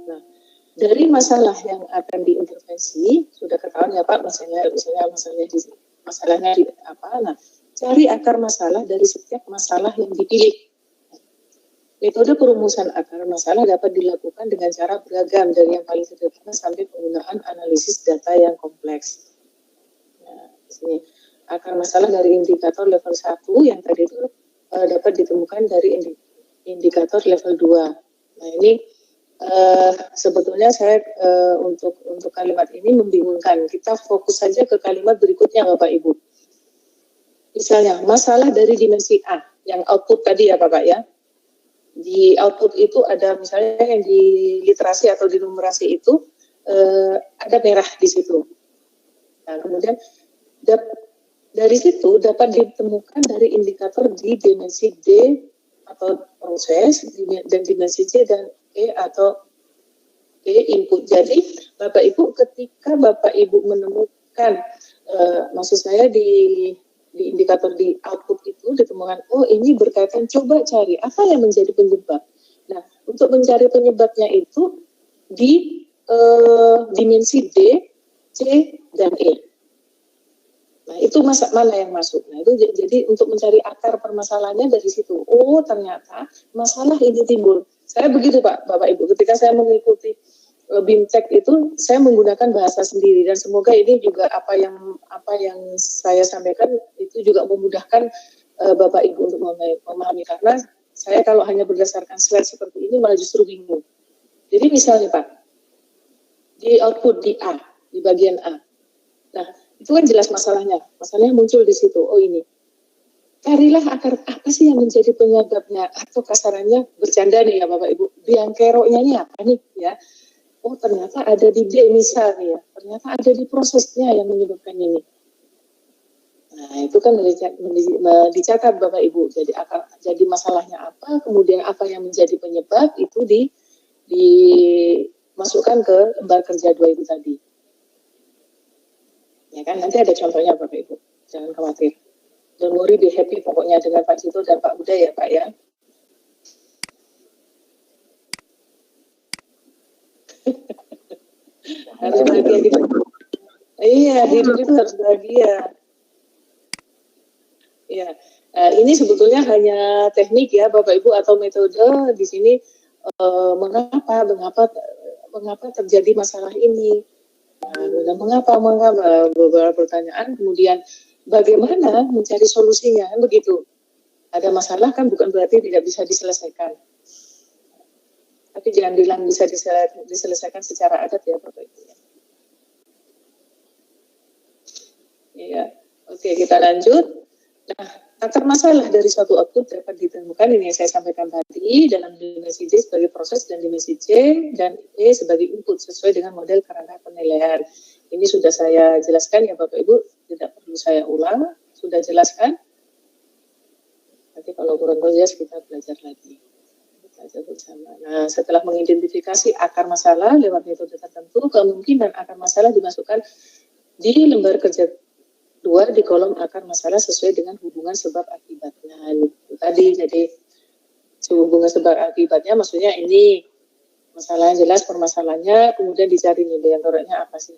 Nah, dari masalah yang akan diintervensi sudah ketahuan ya Pak, masalahnya di apa? Nah, cari akar masalah dari setiap masalah yang dipilih. Metode perumusan akar masalah dapat dilakukan dengan cara beragam, dari yang paling sederhana sampai penggunaan analisis data yang kompleks. Nah, di sini akar masalah dari indikator level 1 yang tadi itu dapat ditemukan dari indikator level 2. Nah, ini sebetulnya saya untuk kalimat ini membingungkan. Kita fokus saja ke kalimat berikutnya Bapak Ibu. Misalnya, masalah dari dimensi A, yang output tadi ya Bapak ya. Di output itu ada misalnya yang di literasi atau di numerasi itu ada merah di situ. Nah, kemudian dari situ dapat ditemukan dari indikator di dimensi D atau proses, dan dimensi C dan E atau E input. Jadi, Bapak Ibu ketika Bapak Ibu menemukan, maksud saya di indikator di output itu ditemukan, oh ini berkaitan, coba cari apa yang menjadi penyebab. Nah, untuk mencari penyebabnya itu di dimensi D, C, dan E. Nah, itu mana yang masuk. Nah, itu jadi untuk mencari akar permasalahannya dari situ. Oh, ternyata masalah ini timbul. Saya begitu Pak, Bapak Ibu, ketika saya mengikuti BIMTEK itu saya menggunakan bahasa sendiri, dan semoga ini juga apa yang saya sampaikan itu juga memudahkan Bapak Ibu untuk memahami, karena Saya kalau hanya berdasarkan slide seperti ini malah justru bingung. Jadi misalnya Pak, di output di A, di bagian A. Nah, itu kan jelas masalahnya. Masalahnya muncul di situ. Oh ini. Carilah akar apa sih yang menjadi penyebabnya, atau kasarannya bercanda nih ya Bapak Ibu. Biang keroknya ini apa nih ya? Oh ternyata ada di D misalnya, ternyata ada di prosesnya yang menyebabkan ini. Nah itu kan dicatat Bapak Ibu. Jadi masalahnya apa, kemudian apa yang menjadi penyebab itu dimasukkan ke lembar kerja 2 itu tadi. Ya kan nanti ada contohnya Bapak Ibu, jangan khawatir. Don't worry, be happy pokoknya dengan Pak Cito dan Pak Uda ya Pak ya. Harus bahagia gitu. Iya, hidup itu harus bahagia. Ya, ini sebetulnya hanya teknik ya Bapak Ibu atau metode di sini mengapa terjadi masalah ini. Nah, mengapa beberapa pertanyaan, kemudian bagaimana mencari solusinya, begitu. Ada masalah kan bukan berarti tidak bisa diselesaikan. Tapi jangan bilang bisa diselesaikan secara adat ya Bapak Ibu. Ya, oke kita lanjut. Nah, akar masalah dari suatu output dapat ditemukan, ini yang saya sampaikan tadi, dalam dimensi D sebagai proses dan dimensi C dan E sebagai input sesuai dengan model kerangka penilaian. Ini sudah saya jelaskan ya Bapak Ibu, tidak perlu saya ulang, sudah jelaskan. Nanti kalau kurang jelas kita belajar lagi. Belajar bersama. Nah, setelah mengidentifikasi akar masalah lewat metode tertentu, kemungkinan akar masalah dimasukkan di lembar kerja 2 di kolom akar masalah sesuai dengan hubungan sebab akibatnya. Itu tadi, jadi hubungan sebab akibatnya maksudnya ini masalahnya jelas permasalahannya, kemudian dicari nih diantaranya apa sih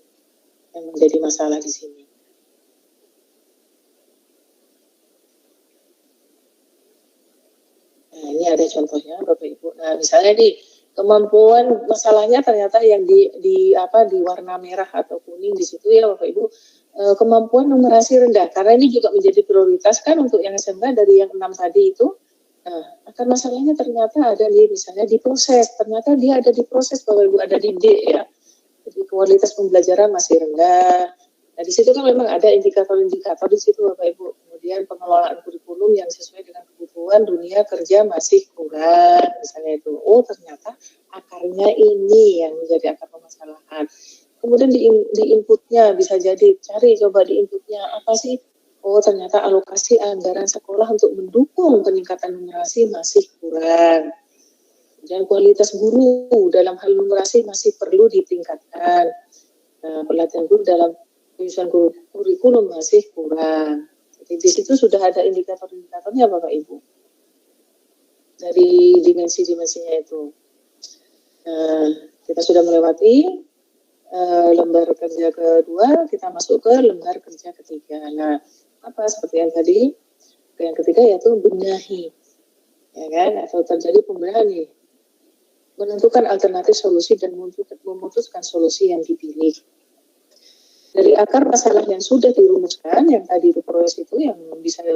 yang menjadi masalah di sini. Nah, ini ada contohnya Bapak Ibu. Nah, misalnya nih kemampuan masalahnya ternyata yang di warna merah atau kuning di situ ya Bapak Ibu, kemampuan numerasi rendah, karena ini juga menjadi prioritas kan untuk yang SMK dari yang 6 tadi itu. Nah, akar masalahnya ternyata ada di misalnya di proses, ternyata dia ada di proses Bapak Ibu, ada di D ya. Jadi kualitas pembelajaran masih rendah. Nah, di situ kan memang ada indikator-indikator di situ Bapak Ibu. Kemudian pengelolaan kurikulum yang sesuai dengan kebutuhan dunia kerja masih kurang, misalnya itu. Oh, ternyata akarnya ini yang menjadi akar permasalahan. Kemudian di inputnya bisa jadi, cari coba di inputnya apa sih? Oh ternyata alokasi anggaran sekolah untuk mendukung peningkatan numerasi masih kurang. Dan kualitas guru dalam hal numerasi masih perlu ditingkatkan. Nah, pelatihan guru dalam penyusunan kurikulum masih kurang. Jadi di situ sudah ada indikator-indikatornya Bapak Ibu. Dari dimensi-dimensinya itu. Nah, kita sudah melewati lembar kerja kedua, kita masuk ke lembar kerja ketiga. Nah, apa seperti yang tadi, yang ketiga yaitu benahi, ya kan? Atau terjadi pembenahan nih, menentukan alternatif solusi dan memutuskan solusi yang dipilih. Dari akar masalah yang sudah dirumuskan, yang tadi itu proses itu yang bisa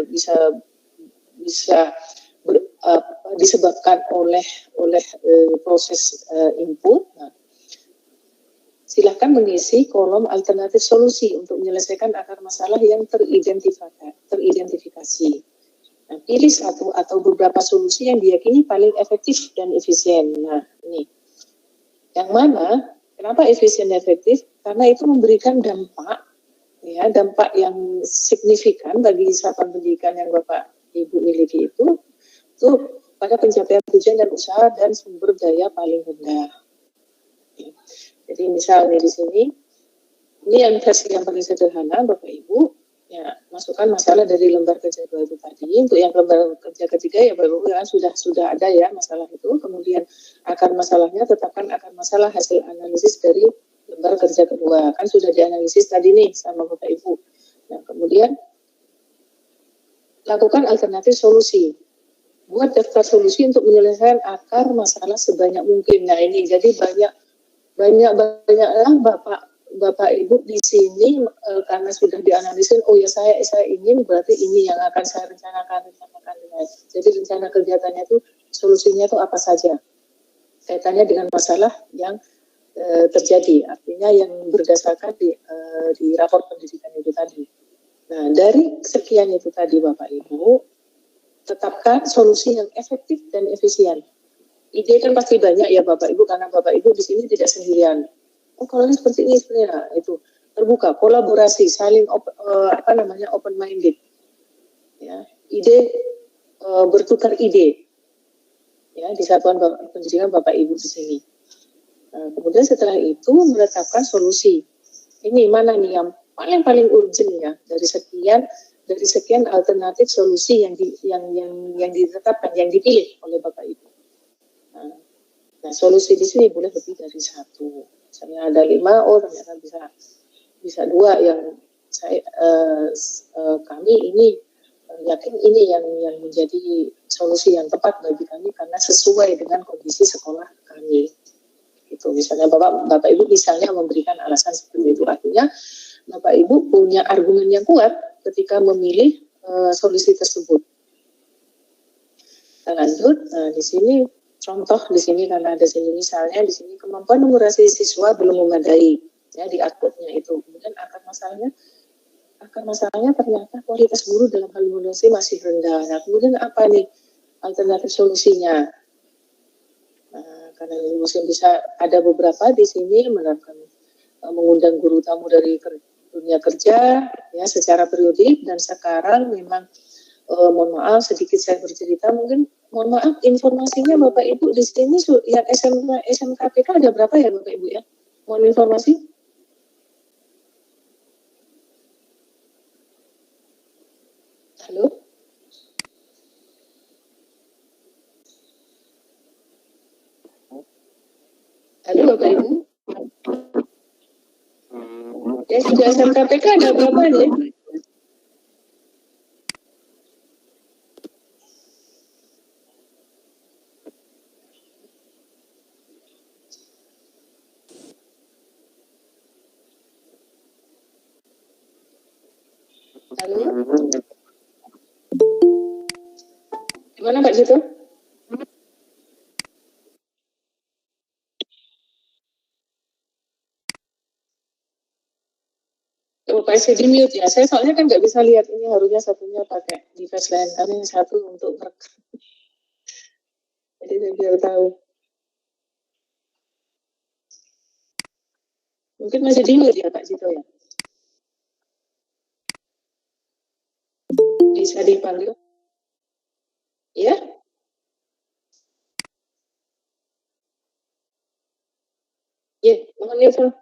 disebabkan oleh proses input. Nah, silakan mengisi kolom alternatif solusi untuk menyelesaikan akar masalah yang teridentifikasi. Nah, pilih satu atau beberapa solusi yang diyakini paling efektif dan efisien. Nah, ini. Yang mana, kenapa efisien dan efektif? Karena itu memberikan dampak yang signifikan bagi satuan pendidikan yang Bapak Ibu miliki itu pada pencapaian tujuan dan usaha dan sumber daya paling rendah. Jadi misalnya di sini, ini yang versi yang paling sederhana Bapak Ibu, ya masukkan masalah dari lembar kerja 2 itu tadi. Untuk yang lembar kerja ketiga ya Bapak Ibu kan sudah ada ya masalah itu. Kemudian akar masalahnya tetapkan akar masalah hasil analisis dari lembar kerja kedua. Kan sudah dianalisis tadi nih sama Bapak Ibu. Nah kemudian lakukan alternatif solusi. Buat daftar solusi untuk menyelesaikan akar masalah sebanyak mungkin. Nah ini jadi banyaklah Bapak Bapak Ibu di sini karena sudah dianalisin, oh ya saya ingin berarti ini yang akan saya rencanakan. Jadi rencana kegiatannya itu solusinya itu apa saja kaitannya dengan masalah yang terjadi, artinya yang berdasarkan di rapor pendidikan itu tadi. Nah, dari sekian itu tadi Bapak Ibu, tetapkan solusi yang efektif dan efisien. Ide kan pasti banyak ya Bapak Ibu, karena Bapak Ibu di sini tidak sendirian. Oh, kalau ini seperti ini sebenarnya itu terbuka, kolaborasi, saling open minded. Ya, ide bertukar ide. Ya, di satuan pendidikan Bapak Ibu di sini. Nah, kemudian setelah itu menetapkan solusi. Ini mana nih yang paling urgent ya dari sekian alternatif solusi yang ditetapkan, yang dipilih oleh Bapak Ibu. Nah, solusi di sini boleh lebih dari satu. Misalnya ada 5, oh ternyata bisa 2 yang kami ini yakin ini yang menjadi solusi yang tepat bagi kami karena sesuai dengan kondisi sekolah kami. Gitu. Misalnya Bapak Ibu misalnya memberikan alasan seperti itu, artinya Bapak Ibu punya argumen yang kuat ketika memilih solusi tersebut. Kita lanjut. Nah, di sini contoh di sini karena ada sini misalnya di sini kemampuan numerasi siswa belum memadai ya di outputnya itu. Kemudian akar masalahnya ternyata kualitas guru dalam hal numerasi masih rendah. Nah, kemudian apa nih alternatif solusinya? Nah, karena ini mungkin bisa ada beberapa di sini menerapkan mengundang guru tamu dari dunia kerja ya secara periodik, dan sekarang memang mohon maaf sedikit saya bercerita, mungkin mohon maaf informasinya Bapak Ibu di sini yang SMKPK ada berapa ya Bapak Ibu ya? Mohon informasi. Halo? Halo Bapak Ibu? Ya sudah SMKPK ada berapa ya? Halo? Gimana Pak Jito? Oh, Pak saya di mute ya. Saya soalnya kan nggak bisa lihat ini, harusnya satunya pakai device lain karena yang satu untuk merekam. Jadi saya biar tahu. Mungkin masih di mute ya Pak Jito ya. Bisa dipanggil? Ya? Ya, mohon info.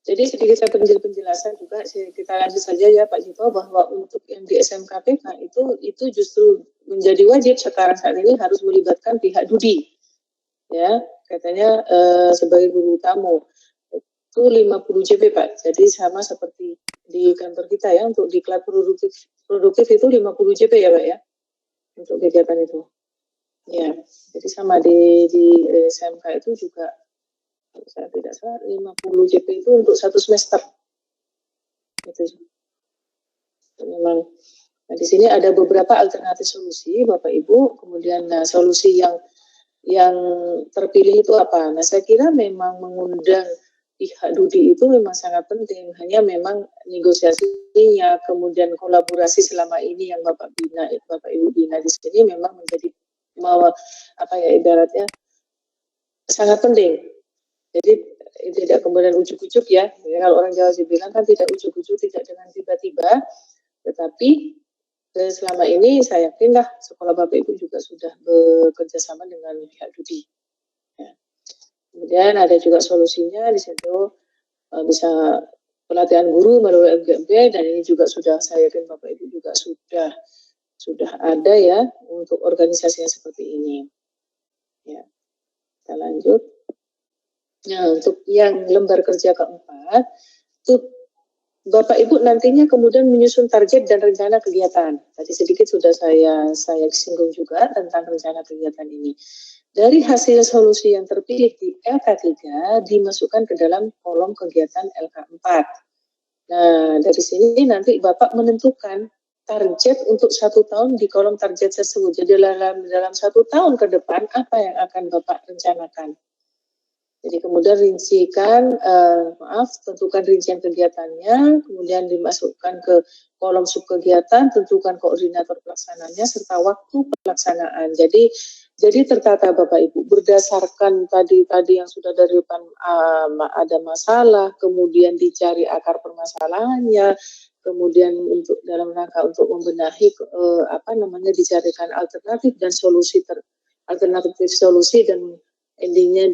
Jadi sedikit saya penjelasan juga, kita lanjut saja ya Pak Jito, bahwa untuk yang di SMKPK itu justru menjadi wajib sekarang saat ini harus melibatkan pihak Dudi, ya katanya sebagai guru tamu itu 50 JP Pak, jadi sama seperti di kantor kita ya, untuk diklat produktif itu 50 JP ya Pak ya, untuk kegiatan itu, ya jadi sama di SMK itu juga. Saya tidak salah 50 JP itu untuk 1 semester. Itu memang. Nah, di sini ada beberapa alternatif solusi Bapak Ibu. Kemudian solusi yang terpilih itu apa? Nah, saya kira memang mengundang pihak Dudi itu memang sangat penting. Hanya memang negosiasinya, kemudian kolaborasi selama ini yang Bapak Ibu bina di sini memang menjadi ibaratnya sangat penting. Jadi tidak kemudian ujuk-ujuk ya. Kalau orang Jawa bilang kan tidak ujuk-ujuk, tidak dengan tiba-tiba, tetapi selama ini saya yakinlah sekolah Bapak Ibu juga sudah bekerja sama dengan pihak Dudi. Ya. Kemudian ada juga solusinya di situ bisa pelatihan guru melalui MGMP, dan ini juga sudah saya yakin Bapak Ibu juga sudah ada ya untuk organisasi yang seperti ini. Ya. Kita lanjut. Nah, untuk yang lembar kerja keempat, itu Bapak Ibu nantinya kemudian menyusun target dan rencana kegiatan. Tadi sedikit sudah saya singgung juga tentang rencana kegiatan ini. Dari hasil solusi yang terpilih di LK3 dimasukkan ke dalam kolom kegiatan LK4. Nah, dari sini nanti Bapak menentukan target untuk 1 tahun di kolom target tersebut. Jadi dalam 1 tahun ke depan apa yang akan Bapak rencanakan. Jadi kemudian tentukan rincian kegiatannya, kemudian dimasukkan ke kolom subkegiatan, tentukan koordinator pelaksananya serta waktu pelaksanaan. Jadi tertata Bapak Ibu berdasarkan tadi yang sudah dari ada masalah, kemudian dicari akar permasalahannya, kemudian untuk dalam rangka untuk membenahi dicarikan alternatif dan solusi dan endingnya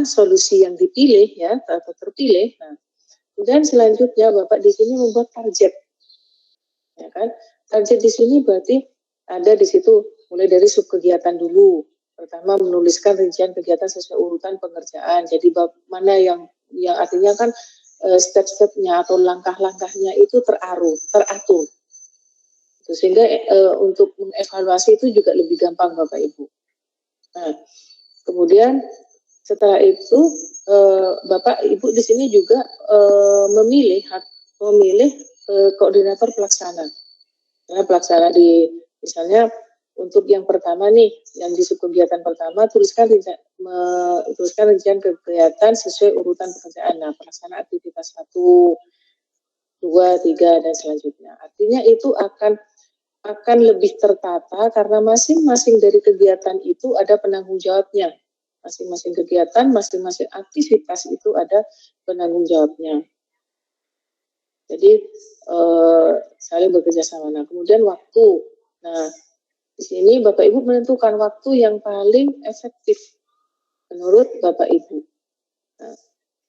solusi yang dipilih ya atau terpilih. Nah, kemudian selanjutnya Bapak di sini membuat target, ya kan? Target di sini berarti ada di situ mulai dari subkegiatan dulu. Pertama menuliskan rincian kegiatan sesuai urutan pengerjaan. Jadi mana yang artinya kan step-stepnya atau langkah-langkahnya itu teratur. Sehingga untuk mengevaluasi itu juga lebih gampang Bapak Ibu. Nah, kemudian setelah itu Bapak Ibu di sini juga memilih koordinator pelaksana. Karena pelaksana misalnya untuk yang pertama nih, yang di subkegiatan pertama tuliskan rincian kegiatan sesuai urutan pekerjaan. Nah, pelaksana aktivitas 1, 2, 3 dan selanjutnya. Artinya itu akan lebih tertata karena masing-masing dari kegiatan itu ada penanggung jawabnya. Masing-masing kegiatan, masing-masing aktivitas itu ada penanggung jawabnya. Jadi saling bekerja sama. Nah, kemudian waktu. Nah, di sini Bapak Ibu menentukan waktu yang paling efektif menurut Bapak Ibu. Nah,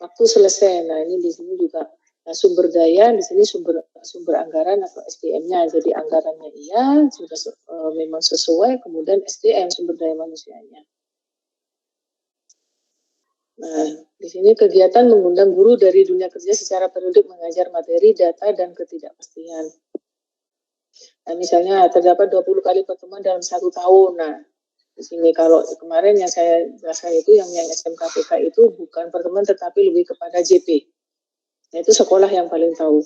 waktu selesai. Nah, ini di sini juga sumber daya, di sini sumber anggaran atau SDM-nya. Jadi anggarannya iya, sudah memang sesuai, kemudian SDM sumber daya manusianya. Nah, di sini kegiatan mengundang guru dari dunia kerja secara periodik mengajar materi, data, dan ketidakpastian. Nah, misalnya terdapat 20 kali pertemuan dalam 1 tahun. Nah, di sini kalau kemarin yang saya jelaskan itu yang SMKPK itu bukan pertemuan tetapi lebih kepada JP. Nah, itu sekolah yang paling tahu.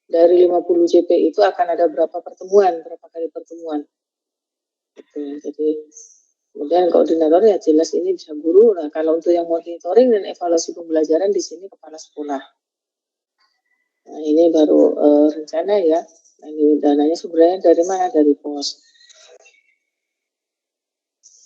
Dari 50 JP itu akan ada berapa kali pertemuan. Gitu. Jadi kemudian koordinator ya jelas ini bisa guru. Nah, kalau untuk yang monitoring dan evaluasi pembelajaran di sini kepala sekolah. Nah, ini baru rencana ya. Nah, ini dananya sebenarnya dari mana? Dari pos.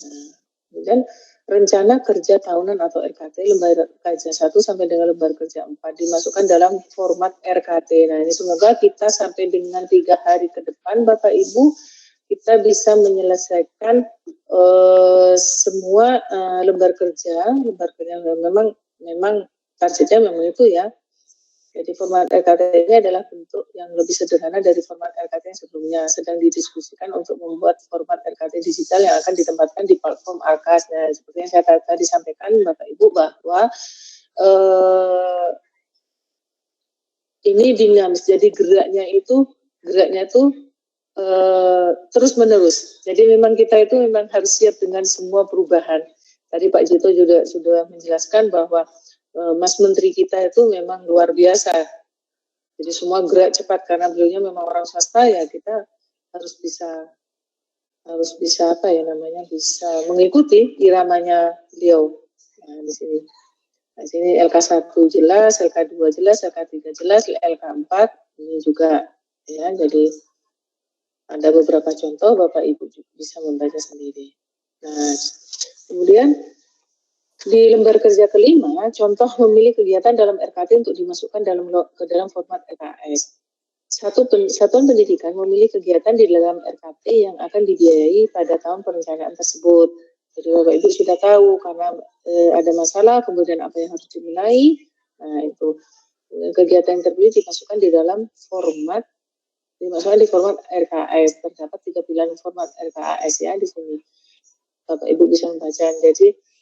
Nah, kemudian rencana kerja tahunan atau RKT lembar kerja 1 sampai dengan lembar kerja 4 dimasukkan dalam format RKT. Nah, ini semoga kita sampai dengan 3 hari ke depan Bapak Ibu kita bisa menyelesaikan semua lembar kerja memang targetnya memang itu ya. Jadi format RKT ini adalah bentuk yang lebih sederhana dari format RKT yang sebelumnya. Sedang didiskusikan untuk membuat format RKT digital yang akan ditempatkan di platform Arkas. Nah, seperti yang saya tadi sampaikan Bapak Ibu bahwa ini dinamis. Jadi geraknya itu terus menerus. Jadi memang kita itu memang harus siap dengan semua perubahan. Tadi Pak Jito juga sudah menjelaskan bahwa Mas Menteri kita itu memang luar biasa. Jadi semua gerak cepat karena beliaunya memang orang swasta ya kita harus bisa bisa mengikuti iramanya beliau. Nah, di sini. Nah, sini LK1 jelas, LK2 jelas, LK3 jelas, LK4 ini juga ya. Jadi ada beberapa contoh Bapak Ibu bisa membaca sendiri. Nah, kemudian di lembar kerja kelima, contoh memilih kegiatan dalam RKT untuk dimasukkan ke dalam format RKS. Satuan pendidikan memilih kegiatan di dalam RKT yang akan dibiayai pada tahun perencanaan tersebut. Jadi Bapak Ibu sudah tahu karena ada masalah, kemudian apa yang harus dinilai. Nah, itu kegiatan yang terpilih dimasukkan di dalam format RKS. Terdapat 3 pilihan format RKS ya di sini. Bapak Ibu bisa membaca. Jadi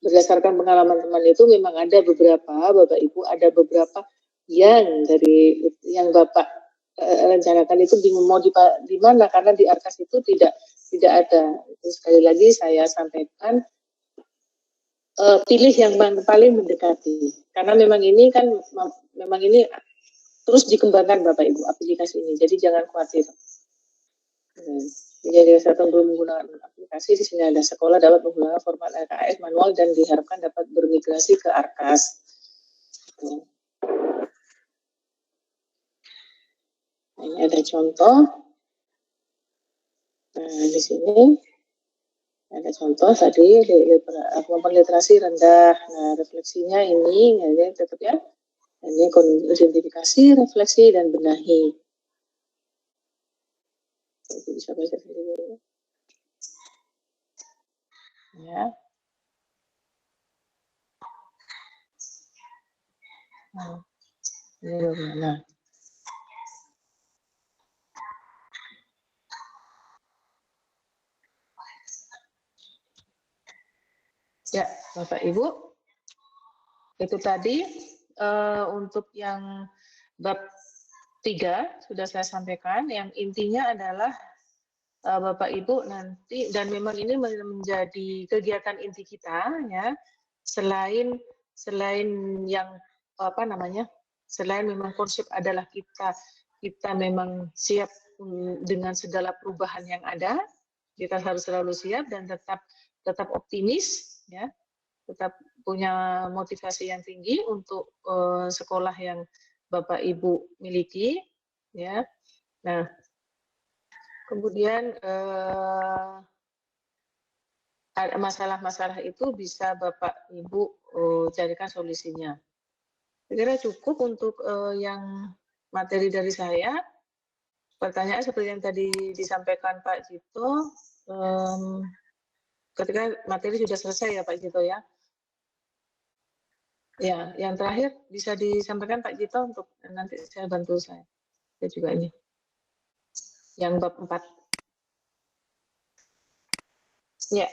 berdasarkan pengalaman teman itu memang ada beberapa Bapak Ibu ada beberapa bagian dari yang Bapak rencanakan itu bingung mau di mana, karena di Arkas itu tidak ada. Itu sekali lagi saya sampaikan, pilih yang paling mendekati, karena memang ini kan memang ini terus dikembangkan Bapak Ibu aplikasi ini, jadi jangan khawatir. Jadi saya belum menggunakan aplikasi, di sini ada sekolah dapat menggunakan format LKS manual dan diharapkan dapat bermigrasi ke Arkas. Ini ada contoh. Nah, di sini ada contoh tadi kemampuan literasi rendah. Nah, refleksinya ini tetap ya. Ini identifikasi, refleksi, dan benahi. Itu bisa baca sendiri. Ya. Nah, ini bagaimana? Ya, Bapak Ibu, itu tadi untuk yang bab 3 sudah saya sampaikan. Yang intinya adalah Bapak Ibu nanti, dan memang ini menjadi kegiatan inti kita ya, selain yang apa namanya, selain memang konsep adalah kita memang siap dengan segala perubahan yang ada, kita harus selalu siap dan tetap optimis ya, tetap punya motivasi yang tinggi untuk sekolah yang Bapak Ibu miliki ya. Nah, kemudian masalah-masalah itu bisa Bapak Ibu carikan solusinya. Saya kira cukup untuk yang materi dari saya. Pertanyaan seperti yang tadi disampaikan Pak Jito, ketika materi sudah selesai ya Pak Jito ya. Ya, yang terakhir bisa disampaikan Pak Jito untuk nanti saya bantu saya juga ini. Yang bab 4. Ya.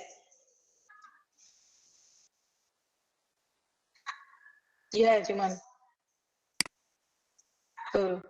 Iya, cuman. Betul.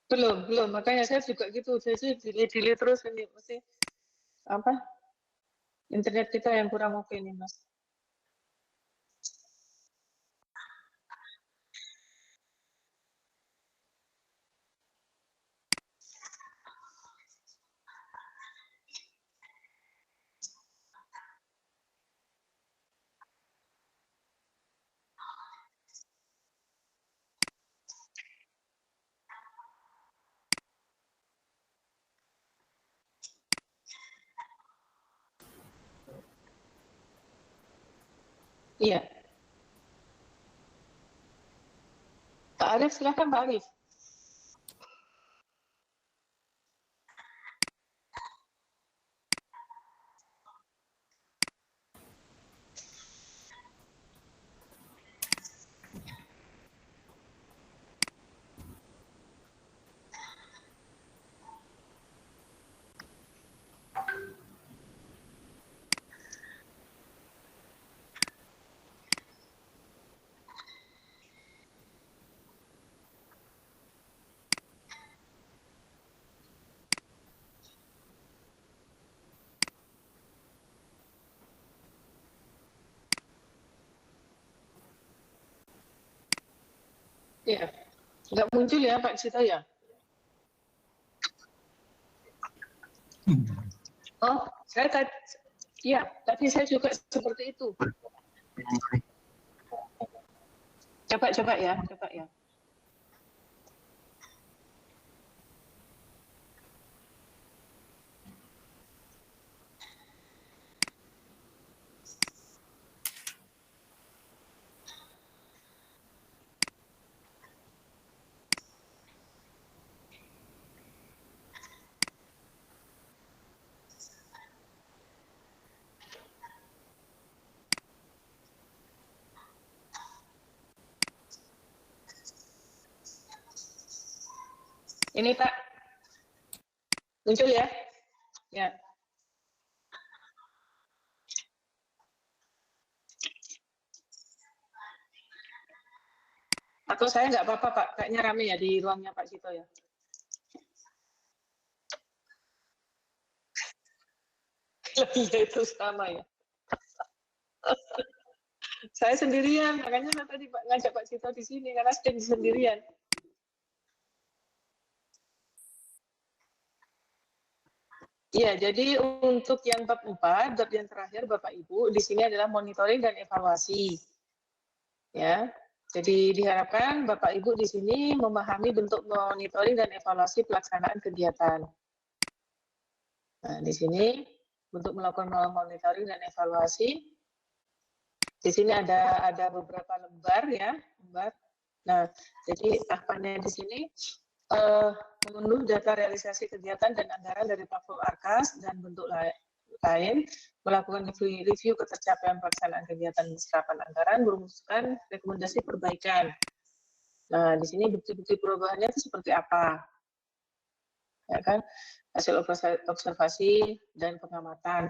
Belum. Makanya saya juga gitu. Saya sih delay terus ini mesti apa? Internet kita yang kurang oke nih, Mas. Iya. Pak Arif, silakan Pak Arif. Iya. Nggak muncul ya Pak Cita ya? Oh, tadi saya juga seperti itu. Coba ya, coba ya. Ini Pak, muncul ya? Ya. Atau saya nggak apa-apa Pak, kayaknya rame ya di ruangnya Pak Cito ya. Iya itu sama ya. Saya sendirian, makanya tadi Pak ngajak Pak Cito di sini karena sedang sendirian. Iya, jadi untuk yang bab 4, bab yang terakhir Bapak Ibu, di sini adalah monitoring dan evaluasi. Ya. Jadi diharapkan Bapak Ibu di sini memahami bentuk monitoring dan evaluasi pelaksanaan kegiatan. Nah, di sini untuk melakukan monitoring dan evaluasi, di sini ada beberapa lembar ya, lembar. Nah, jadi tahapannya di sini mengunduh data realisasi kegiatan dan anggaran dari platform Arkas dan bentuk lain, melakukan review ketercapaian pelaksanaan kegiatan serapan anggaran, merumuskan rekomendasi perbaikan. Nah, di sini bukti-bukti perubahannya itu seperti apa? Ya kan? Hasil observasi dan pengamatan,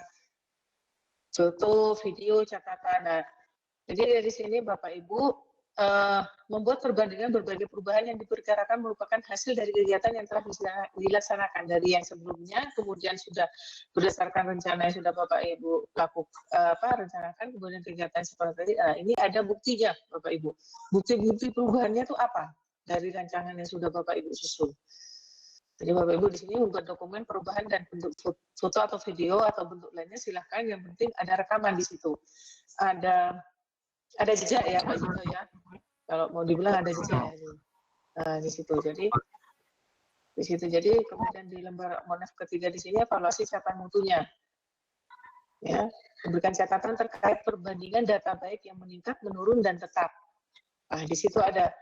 foto, video, catatan. Nah, jadi dari sini Bapak Ibu membuat perbandingan berbagai perubahan yang diperkirakan merupakan hasil dari kegiatan yang telah dilaksanakan dari yang sebelumnya, kemudian sudah berdasarkan rencana yang sudah Bapak Ibu rencanakan, kemudian kegiatan seperti tadi. Nah, ini ada buktinya Bapak Ibu. Bukti-bukti perubahannya itu apa dari rancangan yang sudah Bapak Ibu susun. Jadi Bapak Ibu di sini membuat dokumen perubahan dan bentuk foto atau video atau bentuk lainnya silahkan, yang penting ada rekaman di situ. Ada jejak ya Pak Cito ya. Kalau mau dibilang ada jejak ya. Nah, di situ. Jadi kemudian di lembar monef ketiga di sini evaluasi capaian mutunya. Ya, memberikan catatan terkait perbandingan data baik yang meningkat, menurun dan tetap. Nah, di situ ada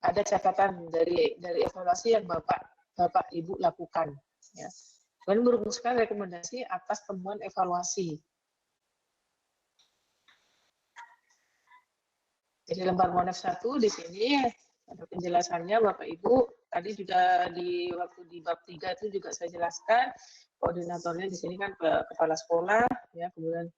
catatan dari evaluasi yang Bapak Ibu lakukan ya. Dan merumuskan rekomendasi atas temuan evaluasi. Jadi lembar monef 1 di sini ada penjelasannya Bapak Ibu. Tadi juga waktu di bab 3 itu juga saya jelaskan, koordinatornya di sini kan kepala sekolah ya, kemudian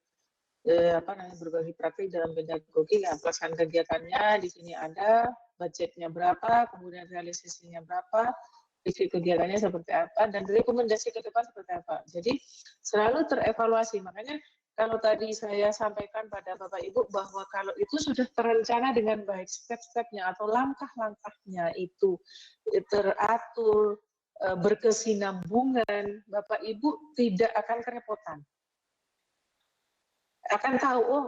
berbagi praktik dalam pedagogi ya, pelaksanaan kegiatannya di sini ada, budgetnya berapa, kemudian realisasinya berapa, review kegiatannya seperti apa, dan rekomendasi ke depan seperti apa. Jadi selalu terevaluasi. Makanya kalau tadi saya sampaikan pada Bapak Ibu bahwa kalau itu sudah terencana dengan baik, step-stepnya atau langkah-langkahnya itu teratur, berkesinambungan, Bapak Ibu tidak akan kerepotan. Akan tahu, oh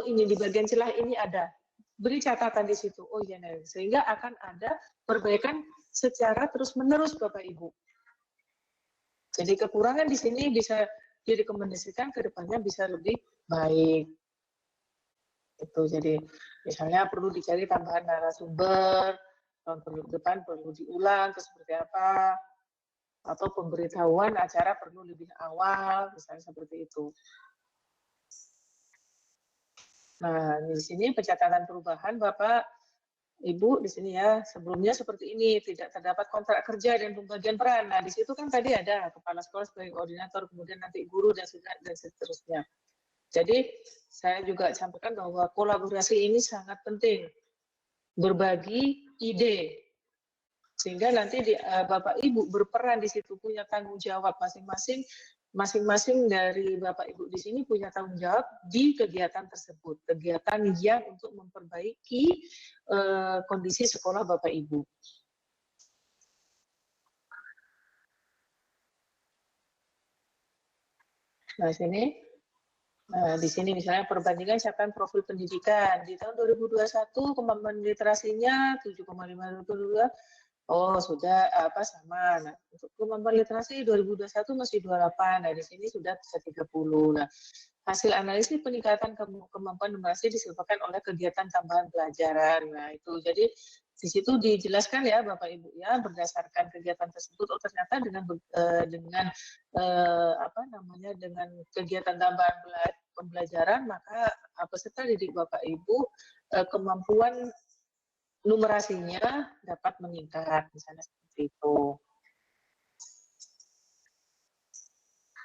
ini di bagian celah ini ada. Beri catatan di situ. Oh iya, sehingga akan ada perbaikan secara terus-menerus Bapak Ibu. Jadi kekurangan di sini bisa direkomendasikan ke depannya bisa lebih baik. Itu jadi misalnya perlu dicari tambahan narasumber, tahun depan perlu diulang ke seperti apa, atau pemberitahuan acara perlu lebih awal, misalnya seperti itu. Nah, di sini pencatatan perubahan Bapak Ibu di sini ya, sebelumnya seperti ini, tidak terdapat kontrak kerja dan pembagian peran. Nah, di situ kan tadi ada kepala sekolah sebagai koordinator, kemudian nanti guru dan seterusnya. Jadi, saya juga sampaikan bahwa kolaborasi ini sangat penting. Berbagi ide. Sehingga nanti Bapak Ibu berperan di situ, punya tanggung jawab masing-masing dari Bapak Ibu di sini punya tanggung jawab di kegiatan tersebut, kegiatan yang untuk memperbaiki kondisi sekolah Bapak Ibu. Nah, sini Nah, di sini misalnya perbandingan capaian profil pendidikan. Di tahun 2021 kemampuan literasinya 7,522. Oh, sudah sama. Nah, untuk kemampuan literasi 2021 masih 28. Nah, di sini sudah bisa 30. Nah, hasil analisis peningkatan kemampuan numerasi disebabkan oleh kegiatan tambahan pelajaran. Nah, itu jadi di situ dijelaskan ya Bapak Ibu ya, berdasarkan kegiatan tersebut, oh ternyata dengan dengan kegiatan tambahan pembelajaran, maka peserta didik Bapak Ibu kemampuan numerasinya dapat meningkat, misalnya seperti itu.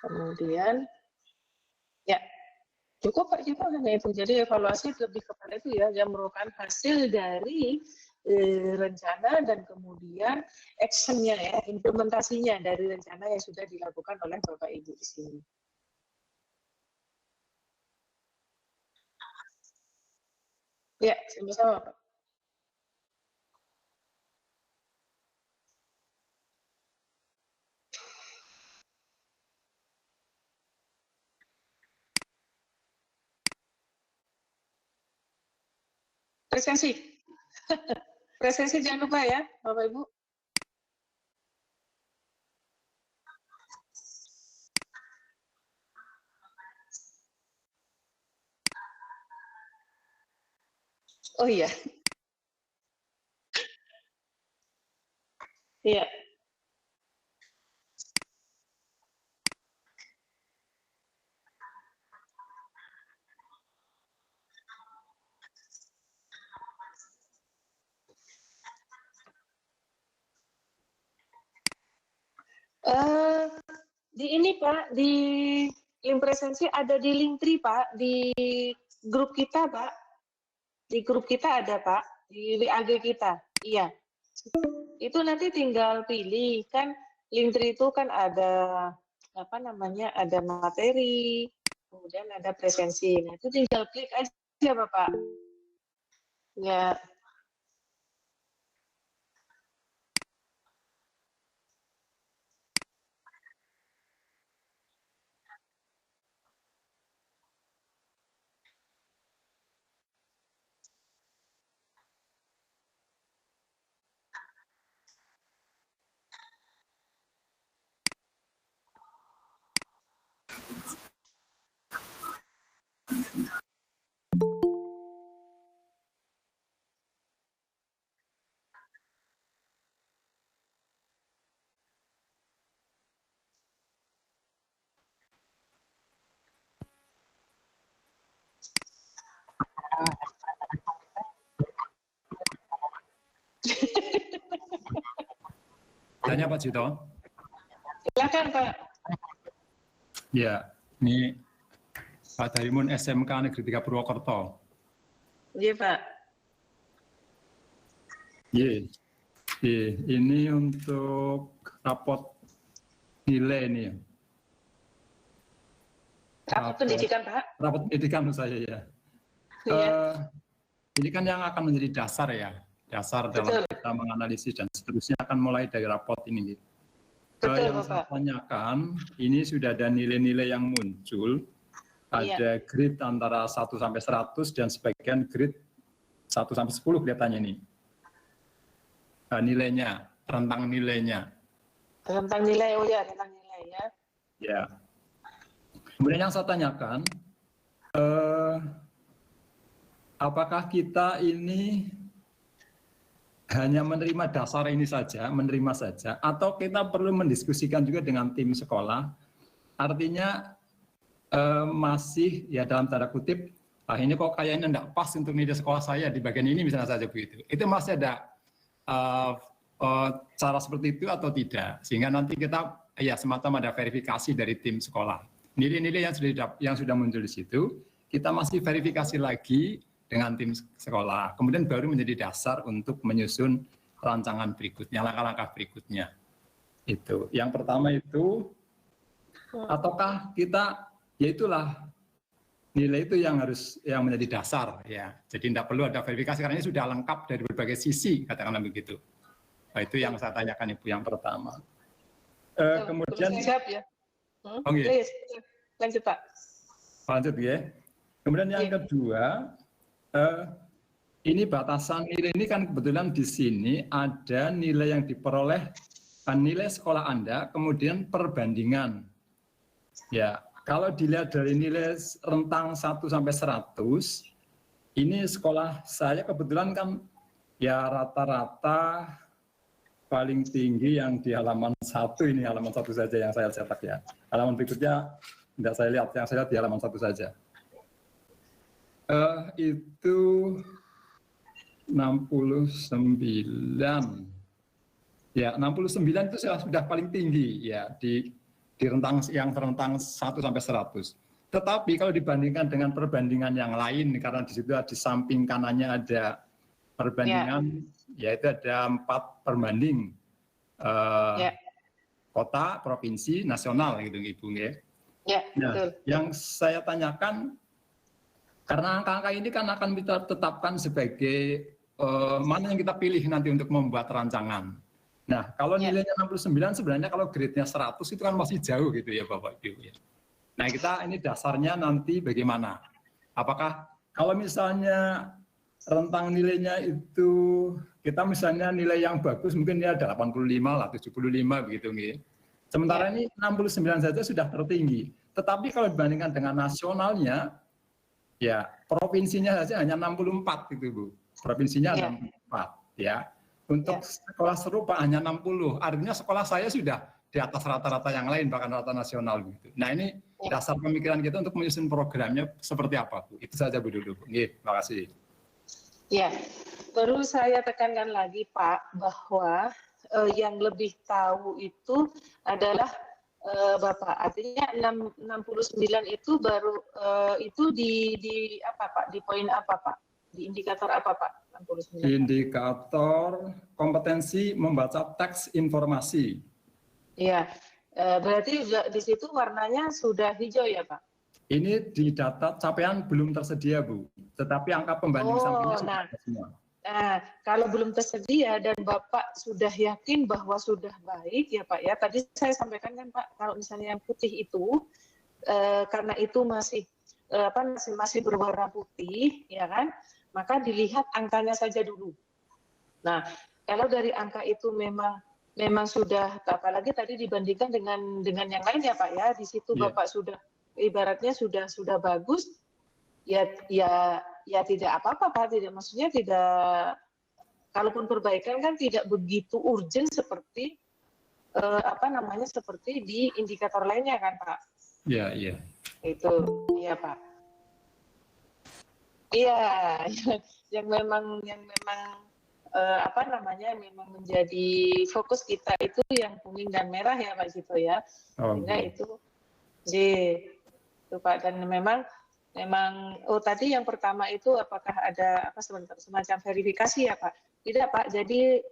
Kemudian, ya cukup Pak Cito hanya itu. Jadi evaluasi lebih kepada itu ya, yang merupakan hasil dari rencana dan kemudian actionnya ya, implementasinya dari rencana yang sudah dilakukan oleh Bapak Ibu di sini. Ya, sama-sama Pak. Presensi. Presensi jangan lupa ya, Bapak Ibu. Oh iya. Iya. Di ini Pak, di link presensi ada di Linktree Pak, di grup kita Pak. Di grup kita ada Pak, di WAG kita. Iya. Itu nanti tinggal pilih kan Linktree itu kan ada ada materi, kemudian ada presensi. Nah, itu tinggal klik aja Bapak. Ya. Tanya Pak Cito. Silakan Pak. Ya, ini Pak Darimun SMK Negeri 3 Purwokerto. Iya Pak. Iya. Ini untuk raport nilai ini ya. Raport pendidikan Pak. Raport pendidikan menurut saya ya. Ini kan yang akan menjadi dasar ya. Dasar dalam kita menganalisis dan seterusnya akan mulai dari raport ini. Yang saya tanyakan, ini sudah ada nilai-nilai yang muncul, ada grade antara 1 sampai 100 dan sebagian grade 1 sampai 10 kelihatannya ini. Nilainya, rentang nilainya. Rentang nilai, oh ya, rentang nilai ya. Ya. Kemudian yang saya tanyakan, apakah kita ini hanya menerima dasar ini saja, menerima saja, atau kita perlu mendiskusikan juga dengan tim sekolah, artinya masih ya dalam tanda kutip, ini kok kayaknya tidak pas untuk nilai sekolah saya di bagian ini misalnya saja begitu. Itu masih ada cara seperti itu atau tidak, sehingga nanti kita ya semata-mata ada verifikasi dari tim sekolah. Nilai-nilai yang sudah muncul di situ, kita masih verifikasi lagi dengan tim sekolah, kemudian baru menjadi dasar untuk menyusun rancangan berikutnya, langkah-langkah berikutnya. Itu. Yang pertama itu, ataukah kita, ya itulah nilai itu yang menjadi dasar, ya. Jadi tidak perlu ada verifikasi karena ini sudah lengkap dari berbagai sisi, katakanlah begitu. Nah, itu yang saya tanyakan Ibu yang pertama. Kemudian, siap ya. Lanjut Pak. lanjut ya. Kemudian yang kedua, ini batasan nilai ini kan kebetulan di sini ada nilai yang diperoleh nilai sekolah Anda, kemudian perbandingan. Ya, kalau dilihat dari nilai rentang 1 sampai 100, ini sekolah saya kebetulan kan ya rata-rata paling tinggi yang di halaman 1, ini halaman 1 saja yang saya cetak ya. Halaman berikutnya tidak saya lihat, yang saya lihat di halaman 1 saja. Itu 69. Ya, 69 itu sudah paling tinggi ya di rentang yang rentang 1 sampai 100. Tetapi kalau dibandingkan dengan perbandingan yang lain, karena di situ di samping kanannya ada perbandingan, yaitu ada 4 perbanding kota, provinsi, nasional gitu Ibu ya. Nah, betul. Yang saya tanyakan, karena angka-angka ini kan akan kita tetapkan sebagai mana yang kita pilih nanti untuk membuat rancangan. Nah, kalau nilainya 69 sebenarnya kalau grade-nya 100 itu kan masih jauh gitu ya Bapak Ibu ya. Nah, kita ini dasarnya nanti bagaimana? Apakah kalau misalnya rentang nilainya itu kita misalnya nilai yang bagus mungkin ya 85 lah, 75 begitu nih. Sementara ini 69 saja sudah tertinggi. Tetapi kalau dibandingkan dengan nasionalnya, ya provinsinya saja hanya 64 gitu Bu. Provinsinya 64 ya. Untuk sekolah serupa hanya 60. Artinya sekolah saya sudah di atas rata-rata yang lain, bahkan rata nasional gitu. Nah ini dasar pemikiran kita untuk menyusun programnya seperti apa Bu? Itu saja Bu dulu. Terima kasih. Ya, perlu saya tekankan lagi Pak bahwa yang lebih tahu itu adalah Bapak. Artinya 69 itu baru itu di apa Pak? Di poin apa Pak? Di indikator apa Pak? 69. Indikator kompetensi membaca teks informasi. Iya, berarti di situ warnanya sudah hijau ya Pak? Ini di data capaian belum tersedia Bu, tetapi angka pembanding sampingnya sudah semua. Nah, kalau belum tersedia dan Bapak sudah yakin bahwa sudah baik ya Pak ya, tadi saya sampaikan kan Pak, kalau misalnya yang putih itu, karena itu masih berwarna putih, ya kan, maka dilihat angkanya saja dulu. Nah, kalau dari angka itu memang sudah, apalagi tadi dibandingkan dengan yang lain ya Pak ya, di situ Bapak sudah ibaratnya sudah bagus, ya tidak apa-apa Pak, tidak, maksudnya tidak, kalaupun perbaikan kan tidak begitu urgent seperti seperti di indikator lainnya kan Pak. Iya. Itu, iya Pak. Iya, yang memang memang menjadi fokus kita itu yang kuning dan merah ya Pak Cito ya. Sehingga itu Pak, dan memang tadi yang pertama itu apakah ada semacam verifikasi ya Pak? Tidak Pak. Jadi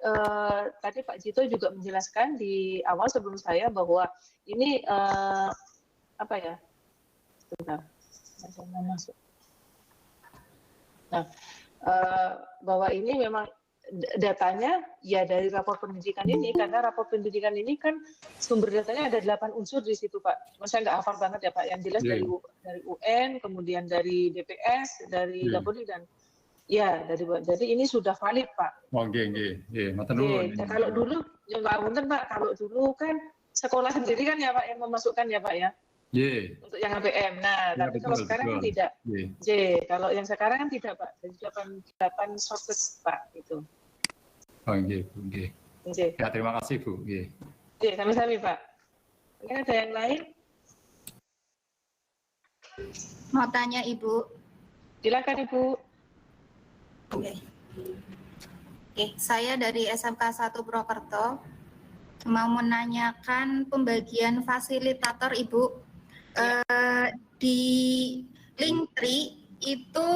tadi Pak Cito juga menjelaskan di awal sebelum saya bahwa ini sebentar, saya mau masuk. Nah, bahwa ini memang datanya ya dari rapor pendidikan ini, karena rapor pendidikan ini kan sumber datanya ada 8 unsur di situ Pak. Cuma saya nggak hafal banget ya Pak, yang jelas dari UN, kemudian dari BPS, dari Labori dan jadi ini sudah valid Pak. Kalau dulu ya Pak Punten Pak, kalau dulu kan sekolah sendiri kan ya Pak yang memasukkan ya Pak ya. Untuk yang ABM. Nah, tapi kalau sekarang kan tidak. Kalau yang sekarang kan tidak Pak. Jadi 8 sources Pak itu. Ya, terima kasih Bu. Sami-sami Pak. Mungkin ada yang lain? Mau tanya Ibu. Silakan Ibu. Oke, saya dari SMK 1 Purwokerto. Mau menanyakan pembagian fasilitator Ibu. Di Linktree itu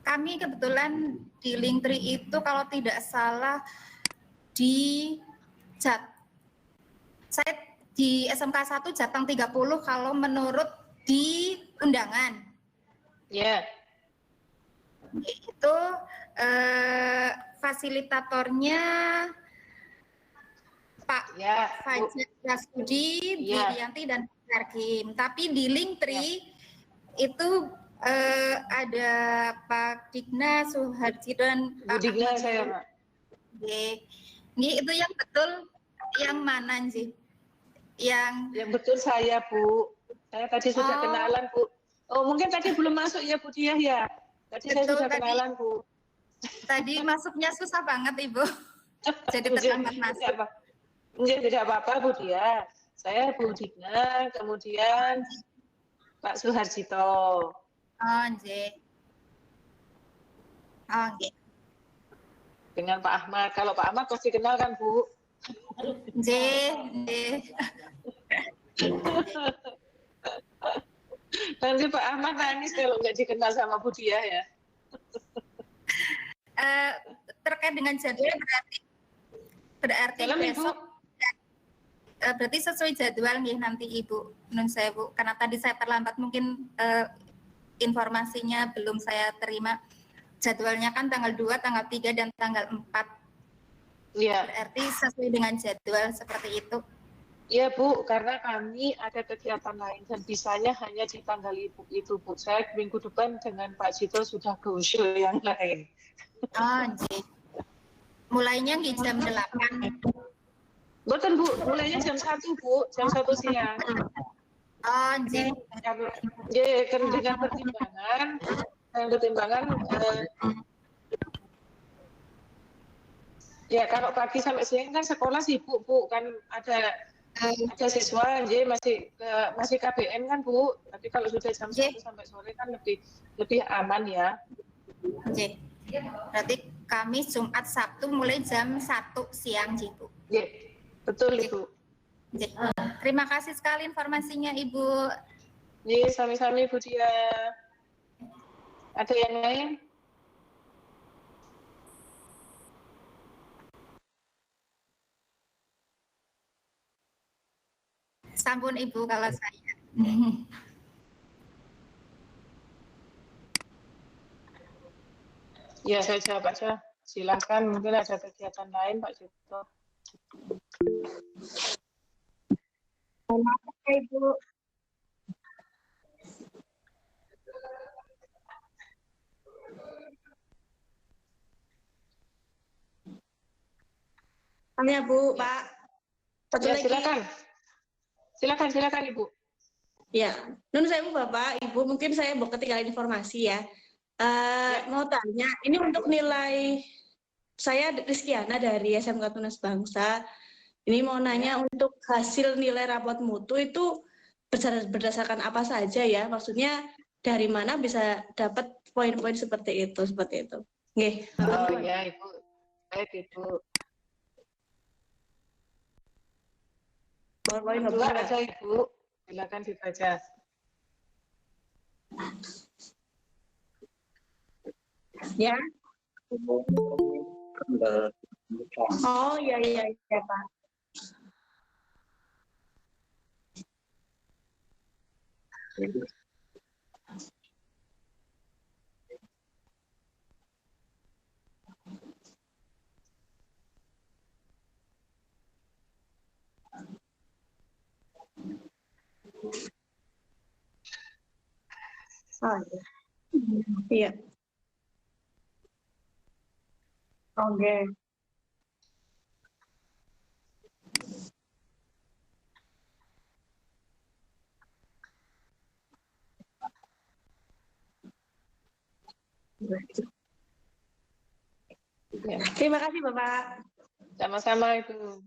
kami kebetulan di Linktree itu kalau tidak salah saya di SMK 1 Jateng 30 kalau menurut di undangan. Itu fasilitatornya Pak Fajar Rasudi, Bu Yanti dan Hakim. Tapi di Linktree itu ada Pak Digna Suharji dan Bu Pak Digna Ahmad. saya, Pak. Ini itu yang betul yang mana sih? Yang betul saya, Bu. Saya tadi sudah kenalan, Bu. Oh, mungkin tadi belum masuk ya, Bu Diah ya. Tadi saya Betul, sudah kenalan, Bu. Tadi masuknya susah banget, Ibu. Jadi terlambat masuk. Tidak apa-apa, Bu Diah. Saya Bu Digna, kemudian Pak Suharjito. Oh, nggih. Oh, nggih. Dengan Pak Ahmad. Kalau Pak Ahmad pasti kenal kan, Bu? Nggih, nggih. Nanti Pak Ahmad nangis kalau nggak dikenal sama Bu Diah ya. Terkait dengan jadwal berarti Dalam besok berarti sesuai jadwal nih nanti Ibu Nun Sewu, karena tadi saya terlambat mungkin informasinya belum saya terima. Jadwalnya kan tanggal 2, tanggal 3 dan tanggal 4. Iya. Berarti sesuai dengan jadwal seperti itu. Iya, Bu, karena kami ada kegiatan lain dan bisanya hanya di tanggal itu, Bu. Saya minggu depan dengan Pak Jito sudah ke usul yang lain. Oh, nggih. Mulainya di jam 8. Betul, Bu. Mulainya jam 1, Bu. Jam 1 siang. Oh, nggih. Ya, dengan pertimbangan ya kalau pagi sampai siang kan sekolah sibuk, Bu. Kan ada siswa masih KBM kan, Bu. Tapi kalau sudah jam 1 sampai sore kan lebih aman ya. Oke. Berarti Kamis, Jumat, Sabtu mulai jam 1 siang, Bu. Iya, betul, Ibu. Terima kasih sekali informasinya, Ibu. Iya, sami-sami, Bu Dia. Ada yang lain? Sampun Ibu kalau saya. Ya, saya jawab aja. Silakan, mungkin ada kegiatan lain, Pak Jito. Ibu. Tanya Bu, Pak. Ya, silakan Ibu. Ya, Nun Sewu Bapak, Ibu, mungkin saya mau ketinggalan informasi ya. Mau tanya, ini untuk nilai saya Rizkyana dari SMK Tunas Bangsa. Ini mau nanya untuk hasil nilai rapot mutu itu berdasarkan apa saja ya? Maksudnya dari mana bisa dapat poin-poin seperti itu? Nggih. Oh ya, Ibu. Baik, Ibu. Poin Dua aja, Ibu. Silakan dibaca. Ya. Oh, iya Pak. Oh, iya. Oke. Terima kasih Bapak. Sama-sama, Ibu.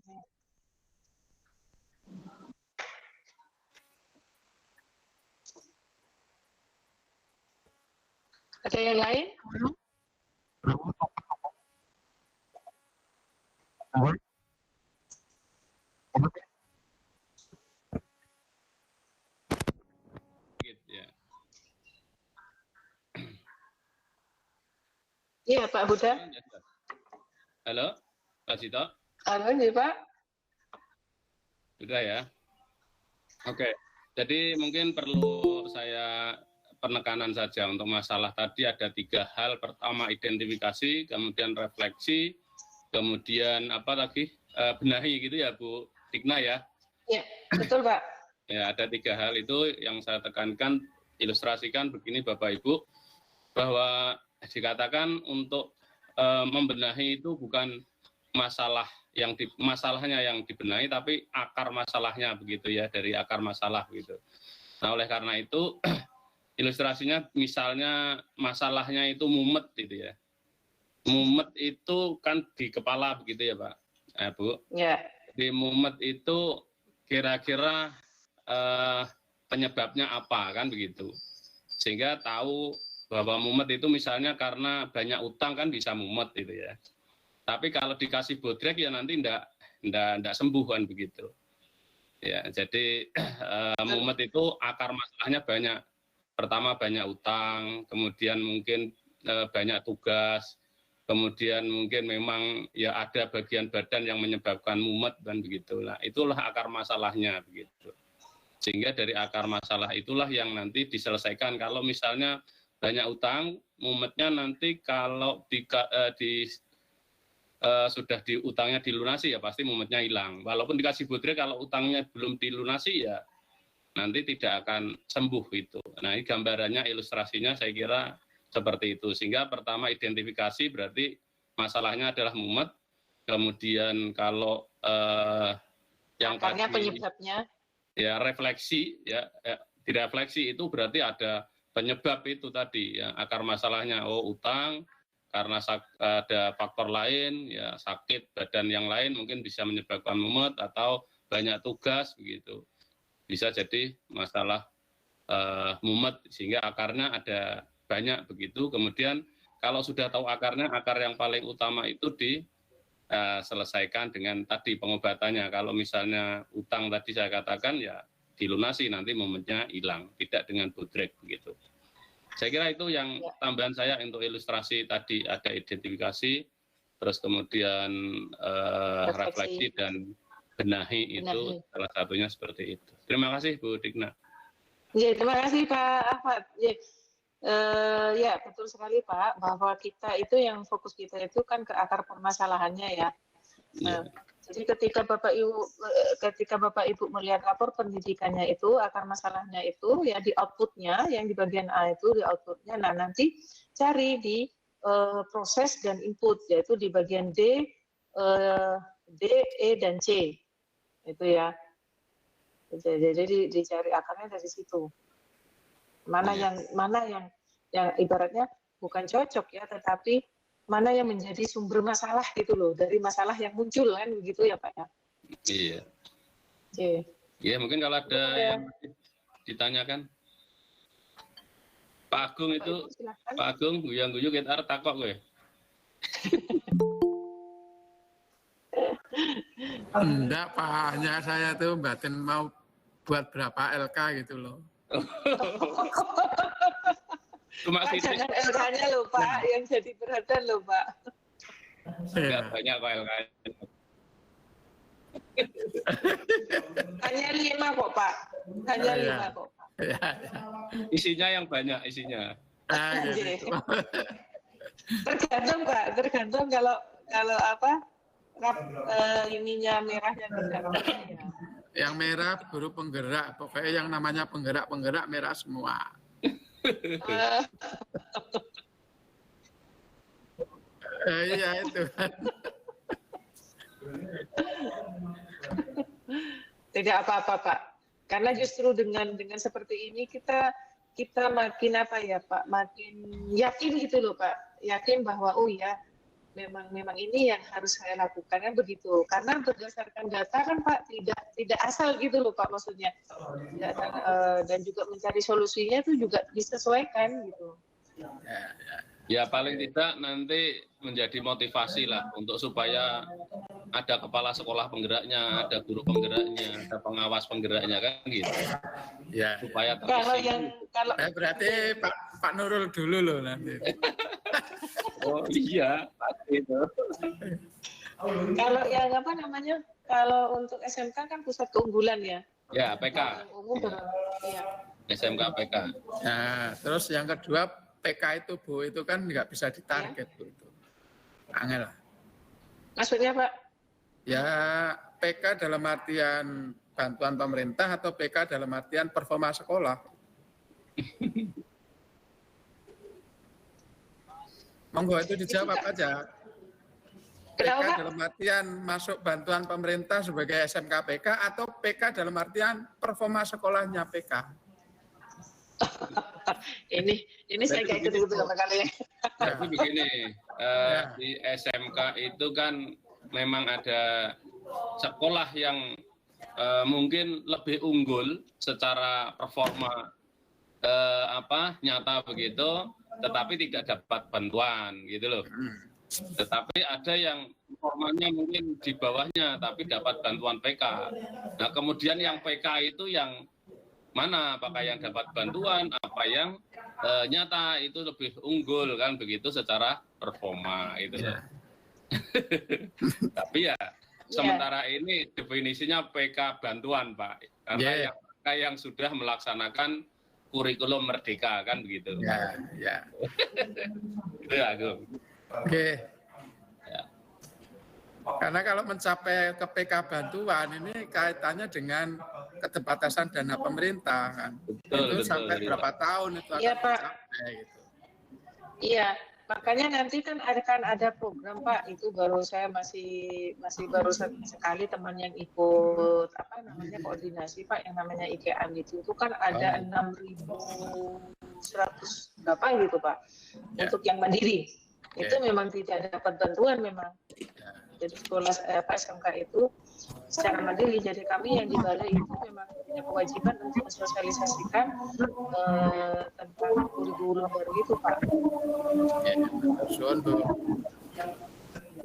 Ada yang lain? Iya, Pak Huda. Halo, Pak Jito. Halo, iya, Pak. Sudah ya. Oke, jadi mungkin perlu saya penekanan saja untuk masalah tadi ada 3 hal. Pertama identifikasi, kemudian refleksi, kemudian apa lagi benahi gitu ya Bu Digna ya. Iya, betul Pak. Ya ada 3 hal itu yang saya tekankan. ilustrasikan begini Bapak Ibu, bahwa dikatakan untuk membenahi itu bukan masalahnya yang dibenahi, tapi akar masalahnya begitu ya, dari akar masalah begitu. Nah, oleh karena itu ilustrasinya misalnya masalahnya itu mumet gitu ya. Mumet itu kan di kepala begitu ya Pak, Bu. Ya. Di mumet itu kira-kira penyebabnya apa kan begitu. Sehingga tahu bahwa mumet itu misalnya karena banyak utang kan bisa mumet gitu ya. Tapi kalau dikasih bodrek ya nanti enggak sembuh kan begitu. Ya, jadi mumet itu akar masalahnya banyak. Pertama banyak utang, kemudian mungkin banyak tugas, kemudian mungkin memang ya ada bagian badan yang menyebabkan mumet dan begitu. Nah, itulah akar masalahnya begitu. Sehingga dari akar masalah itulah yang nanti diselesaikan. Kalau misalnya banyak utang, mumetnya nanti kalau sudah utangnya dilunasi ya pasti mumetnya hilang. Walaupun dikasih bodrek kalau utangnya belum dilunasi ya nanti tidak akan sembuh itu. Nah, ini gambarannya, ilustrasinya saya kira seperti itu. Sehingga pertama identifikasi berarti masalahnya adalah mumet. Kemudian kalau yang tadi penyebabnya ya refleksi ya, direfleksi itu berarti ada penyebab itu tadi ya, akar masalahnya utang karena ada faktor lain ya, sakit badan yang lain mungkin bisa menyebabkan mumet atau banyak tugas begitu. Bisa jadi masalah mumet sehingga akarnya ada banyak begitu. Kemudian kalau sudah tahu akarnya, akar yang paling utama itu diselesaikan dengan tadi pengobatannya. Kalau misalnya utang tadi saya katakan ya dilunasi nanti mumetnya hilang, tidak dengan bodrek begitu. Saya kira itu yang tambahan saya untuk ilustrasi tadi, ada identifikasi, terus kemudian refleksi dan benahi itu salah satunya seperti itu. Terima kasih Bu Digna. Ya, terima kasih Pak Ahmad. Ya, betul sekali Pak, bahwa kita itu yang fokus kita itu kan ke akar permasalahannya ya. Nah, jadi ketika Bapak Ibu melihat rapor pendidikannya itu, akar masalahnya itu ya di outputnya, yang di bagian A itu di outputnya, nah nanti cari di proses dan input, yaitu di bagian D, E, dan C. Itu ya. Jadi dicari akarnya dari situ. Mana yang ibaratnya bukan cocok ya, tetapi mana yang menjadi sumber masalah gitu loh, dari masalah yang muncul kan begitu ya Pak ya. Iya. Iya. Ya mungkin kalau ada yang ditanyakan. Pak Agung itu, Pak Agung guyang-guyu kita takok gue. Enggak, Pak, hanya saya tuh batin mau buat berapa LK gitu loh. Pak, jangan LK-nya loh Pak, yang jadi perhatian loh Pak. Enggak banyak Pak LK. Hanya 5 kok Pak, hanya 5 kok Pak. Isinya yang banyak, isinya. Gitu. Tergantung Pak, tergantung kalau apa, ininya merahnya tidak. Yang merah huruf penggerak, pokoknya yang namanya penggerak merah semua. Iya itu. Tidak apa-apa Pak, karena justru dengan seperti ini kita makin apa ya Pak, makin yakin gitu loh Pak, yakin bahwa oh ya memang ini yang harus saya lakukan kan begitu, karena berdasarkan data kan Pak tidak asal gitu loh Pak, maksudnya dan juga mencari solusinya itu juga disesuaikan gitu. Ya paling tidak nanti menjadi motivasi lah untuk supaya ada kepala sekolah penggeraknya, ada guru penggeraknya, ada pengawas penggeraknya kan gitu. Ya. Supaya kalau berarti Pak Nurul dulu loh nanti. Oh iya, pasti itu. Kalau yang apa namanya? Kalau untuk SMK kan pusat keunggulan ya. Ya, PK. Ya. SMK PK. Nah, terus yang kedua PK itu Bu, itu kan nggak bisa ditarget Bu itu. Angel lah. Maksudnya Pak? Ya PK dalam artian bantuan pemerintah atau PK dalam artian performa sekolah? Monggo itu dijawab aja. PK Kenapa? dalam artian masuk bantuan pemerintah sebagai SMK PK atau PK dalam artian performa sekolahnya PK? ini saya kayak ikut pertama kali. Jadi begini, di SMK itu kan memang ada sekolah yang mungkin lebih unggul secara performa nyata begitu, tetapi tidak dapat bantuan gitu loh. Tetapi ada yang performanya mungkin di bawahnya tapi dapat bantuan PK. Nah, kemudian yang PK itu yang mana, apakah yang dapat bantuan, apa yang nyata itu lebih unggul kan begitu secara performa itu. Tapi ya sementara ini definisinya PK bantuan, Pak. Karena yang sudah melaksanakan kurikulum merdeka kan begitu. Ya. Itu ya, Agung. Oke. Ya. Karena kalau mencapai ke PK bantuan ini kaitannya dengan keterbatasan dana pemerintah kan. Itu sampai berapa tahun itu akan tercapai gitu. Iya, makanya nanti kan akan ada program Pak, itu baru saya masih baru sekali teman yang ikut koordinasi Pak, yang namanya IKEAN itu kan ada 6.100 berapa gitu Pak, untuk yang mandiri. Itu memang tidak dapat bantuan memang. Jadi sekolah SMK itu secara mandiri. Jadi kami yang di balai itu memang punya kewajiban untuk mensosialisasikan tentang kurikulum baru itu, Pak.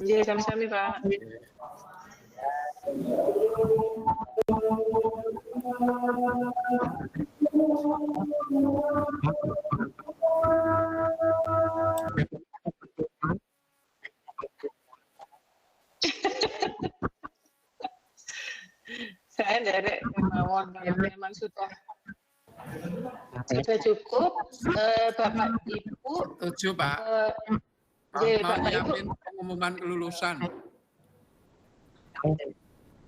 Iya, sami-sami, Pak. Saya dari Mawon, memang sudah cukup. Bapak Ibu. Setuju, Pak. Bapak Ibu. Pengumuman kelulusan.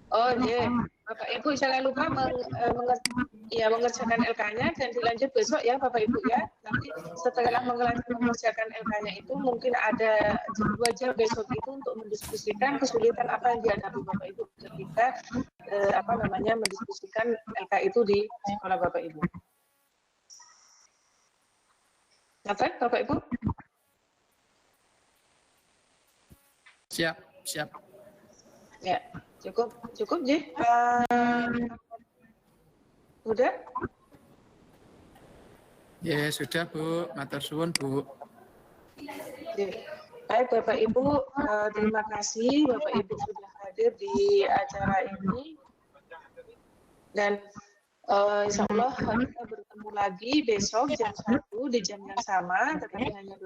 Oh iya, Bapak Ibu jangan lupa mengerjakan LK-nya dan dilanjut besok ya Bapak Ibu ya. Nanti setelah mengerjakan LK-nya itu mungkin ada 2 jam besok itu untuk mendiskusikan kesulitan apa yang dihadapi Bapak Ibu ketika mendiskusikan LK itu di sekolah Bapak Ibu. Ngapain Bapak Ibu? Siap. Ya, cukup Ji. Udah? Ya, sudah Bu, matur suwun Bu. Baik Bapak Ibu, terima kasih Bapak Ibu sudah hadir di acara ini. Dan insya Allah kita bertemu lagi besok jam 1 di jam yang sama, tetapi hanya 2